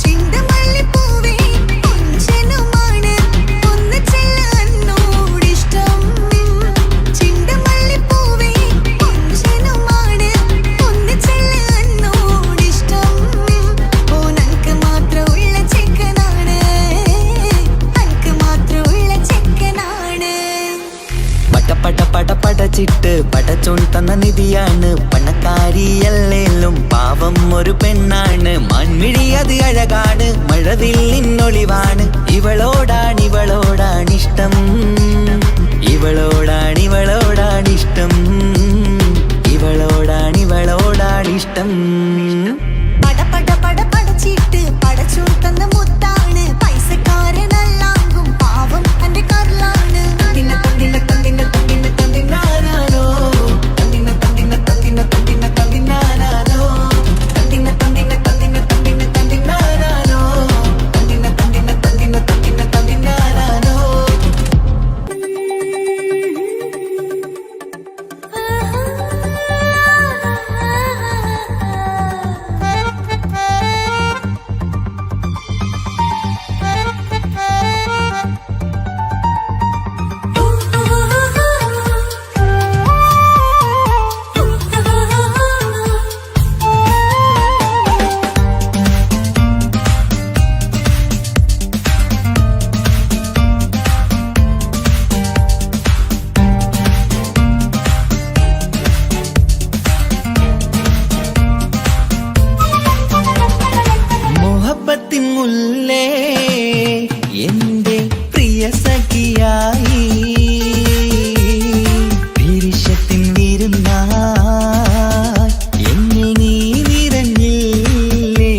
ചെണ്ടുമല്ലിപ്പൂവേ കൊഞ്ചനുമാണ് ഒന്ന് ചെല്ല എന്നോടിഷ്ടം ചെണ്ടുമല്ലിപ്പൂവേ കൊഞ്ചനുമാണ് ഒന്ന് ചെല്ല എന്നോടിഷ്ടം ഓ നനക്ക് മാത്രമുള്ള ചെക്കനാണ് അനക്ക് മാത്രമുള്ള ചെക്കനാണ് പട പട പട പടച്ചിട്ട് പടച്ചോൻ തന്ന നിധിയാണ് പണക്കാരിയല്ലേലും പാവം ഒരു പെണ്ണാണ് മൺമിഴി അത് അഴകാണ് മഴവില്ലിന്നൊളിവാണ് ഇവളോടാണിഷ്ടം ഇവളോടാണിഷ്ടം ഇവളോടാണിഷ്ടം പട പട പട പടച്ചിട്ട് പടച്ചോൻ തന്ന മുത്താണ് പൈസക്കാരനല്ലാങ്കും പാവം എന്റെ കരളാണ് തന്തിന തന്തിന തന്തിന തന്തിന തന്തിനാനാലോ തന്തിന തന്തിന തന്തിന തന്തിന തന്തിനാനാലോ തന്തിന തന്തിന തന്തിന തന്തിന തന്തിനാനാലോ തന്തിന തന്തിന തന്തിന തന്തിന തന്തിനാനാലോ മുഹബത്തിൻ മുല്ലേ എന്റെ പ്രിയ സഖിയായി വിരിശത്തിൻ വിരുന്നായി എന്നിൽ നീ നിറഞ്ഞില്ലേ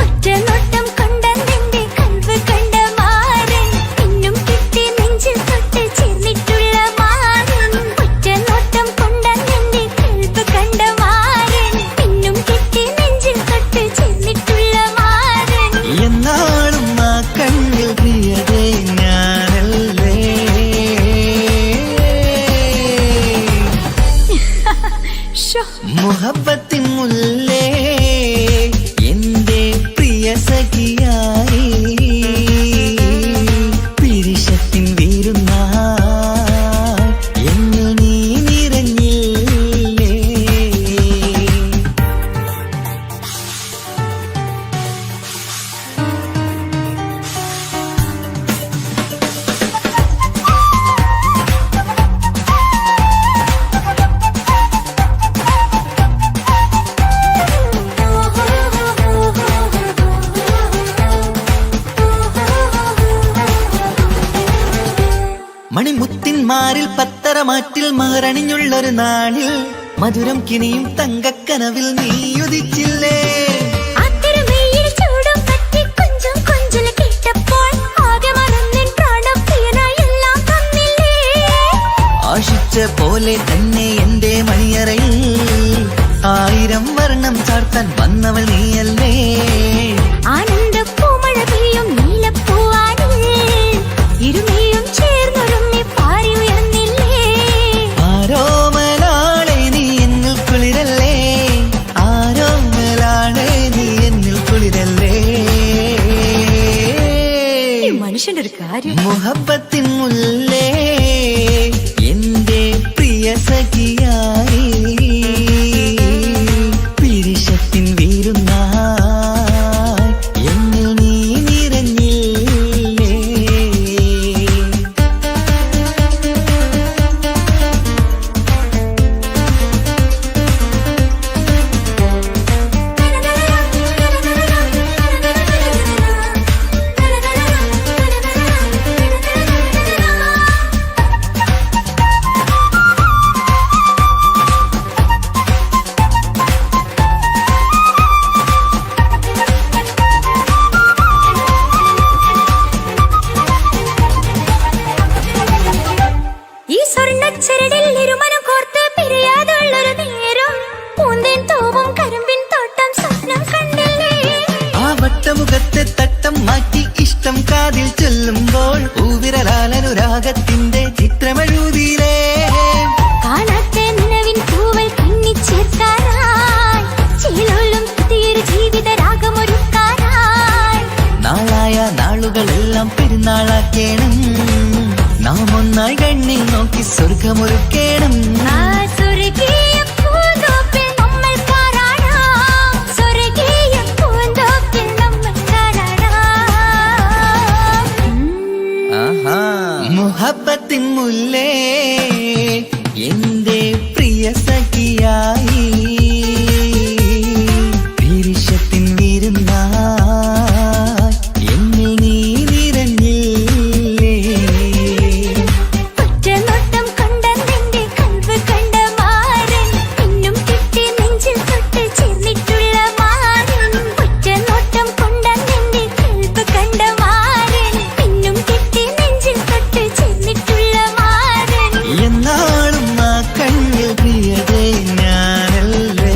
ഒറ്റനോട്ടം കൊണ്ട നിന്റെ കൽവ് കണ്ട മാരൻ പിന്നും കിട്ടി നെഞ്ചിൽ തൊട്ട് ചേർന്നിട്ടുള്ള മാരൻ ഒറ്റനോട്ടം കൊണ്ട നിന്റെ കൽവ് കണ്ട മാരൻ പിന്നും കിട്ടി നെഞ്ചിൽ തൊട്ട് ചേർന്നിട്ടുള്ള മാരൻ എന്നാളും ആ കണ്ണിൽ പ്രിയതേ ഞാനല്ലേ മുഹബത്തിൻ മുല്ലേ എന്റെ പ്രിയ സഖിയായി പിരിശത്തിൻ വിരുന്നായി എന്നിൽ നീ നിറഞ്ഞില്ലേ മണിമുത്തിന്മാരിൽ പത്തരമാറ്റിൽ മഹറണിഞ്ഞുള്ളൊരു നാളിൽ മധുരം കിനിയും തങ്കക്കനവിൽ നീ ഉദിച്ചില്ലേ അത്തരമേയിൽ ചൂടും പറ്റി കൊഞ്ചും കൊഞ്ചൽ കേട്ടപ്പോൾ ആകെ മറന്നിൻ പ്രാണപ്രിയനായി എല്ലാം തന്നില്ലേ ആശിച്ച പോലെ തന്നെ എന്റെ മണിയറയിൽ 1000 വർണ്ണം ചാർത്താൻ വന്നവൾ നീയല്ലേ ആനന്ദ പൂമഴ പെയ്യും നീലപ്പൂവാനിൽ ഇരുമേയും ചേർന്നൊരുമ്മി പാരി ഉയർന്നില്ലേ ആരോമലാളെ നീ എന്നിൽ കുളിരല്ലേ ആരോമലാളെ നീ എന്നിൽ കുളിരല്ലേ മനുഷ്യന്റെ ഒരു കാര്യം മുഹബത്തിൻ മുല്ലേ എന്റെ പ്രിയ സഖിയായി പിരിശത്തിൻ വീരുന്നായി എന്നിൽ നീ നിറഞ്ഞില്ലേ. ഈ സ്വർണ്ണച്ചരടിൽ ഇരുമനം കോർത്ത് പിരിയാതുള്ളൊരു നേരം പൂന്തേൻ തൂവും കരിമ്പിൻ തോട്ടം സ്വപ്നം കണ്ടില്ലേ. ആ വട്ടമുഖത്തെ തട്ടം മാറ്റി ഇഷ്ടം കാതിൽ ചൊല്ലുമ്പോൾ പൂവിരലാലനുരാഗത്തിന്റെ ചിത്രമെഴുതിയിലേ. കാണാത്ത നിലവിൻ പൂവൽ കണ്ണിച്ചേർക്കാനായി ചിലോലും പുതിയൊരു ജീവിത രാഗമൊരുക്കാനായി നാളായ നാളുകളെല്ലാം പെരുന്നാളാക്കേണം. നാം ഒന്നായി കണ്ണിൽ നോക്കി സ്വർഗമൊരുക്കേണം. ആ സ്വർഗീയ പൂന്തോപ്പിൽ നമ്മൾ കാണാം. സ്വർഗീയ പൂന്തോപ്പിൽ നമ്മൾ കാണാം. ആഹാ. മുഹബത്തിൻ മുല്ലേ എന്റെ പ്രിയ സഖിയായി പിരിശത്തിൻ വിരുന്നായി എന്നിൽ നീ നിറഞ്ഞില്ലേ. ഒറ്റനോട്ടം കൊണ്ട നിന്റെ കൽവ് കണ്ട മാരൻ പിന്നും കിട്ടി നെഞ്ചിൽ തൊട്ട് ചേർന്നിട്ടുള്ള മാരൻ. ഒറ്റനോട്ടം കൊണ്ട നിന്റെ കൽവ് കണ്ട മാരൻ പിന്നും കിട്ടി നെഞ്ചിൽ തൊട്ട് ചേർന്നിട്ടുള്ള മാരൻ. എന്നാളും ആ കണ്ണിൽ പ്രിയതേ ഞാനല്ലേ.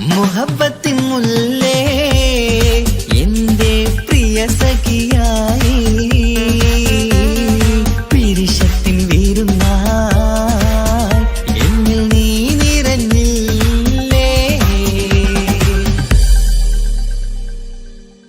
മുഹബത്തിൻ മുല്ല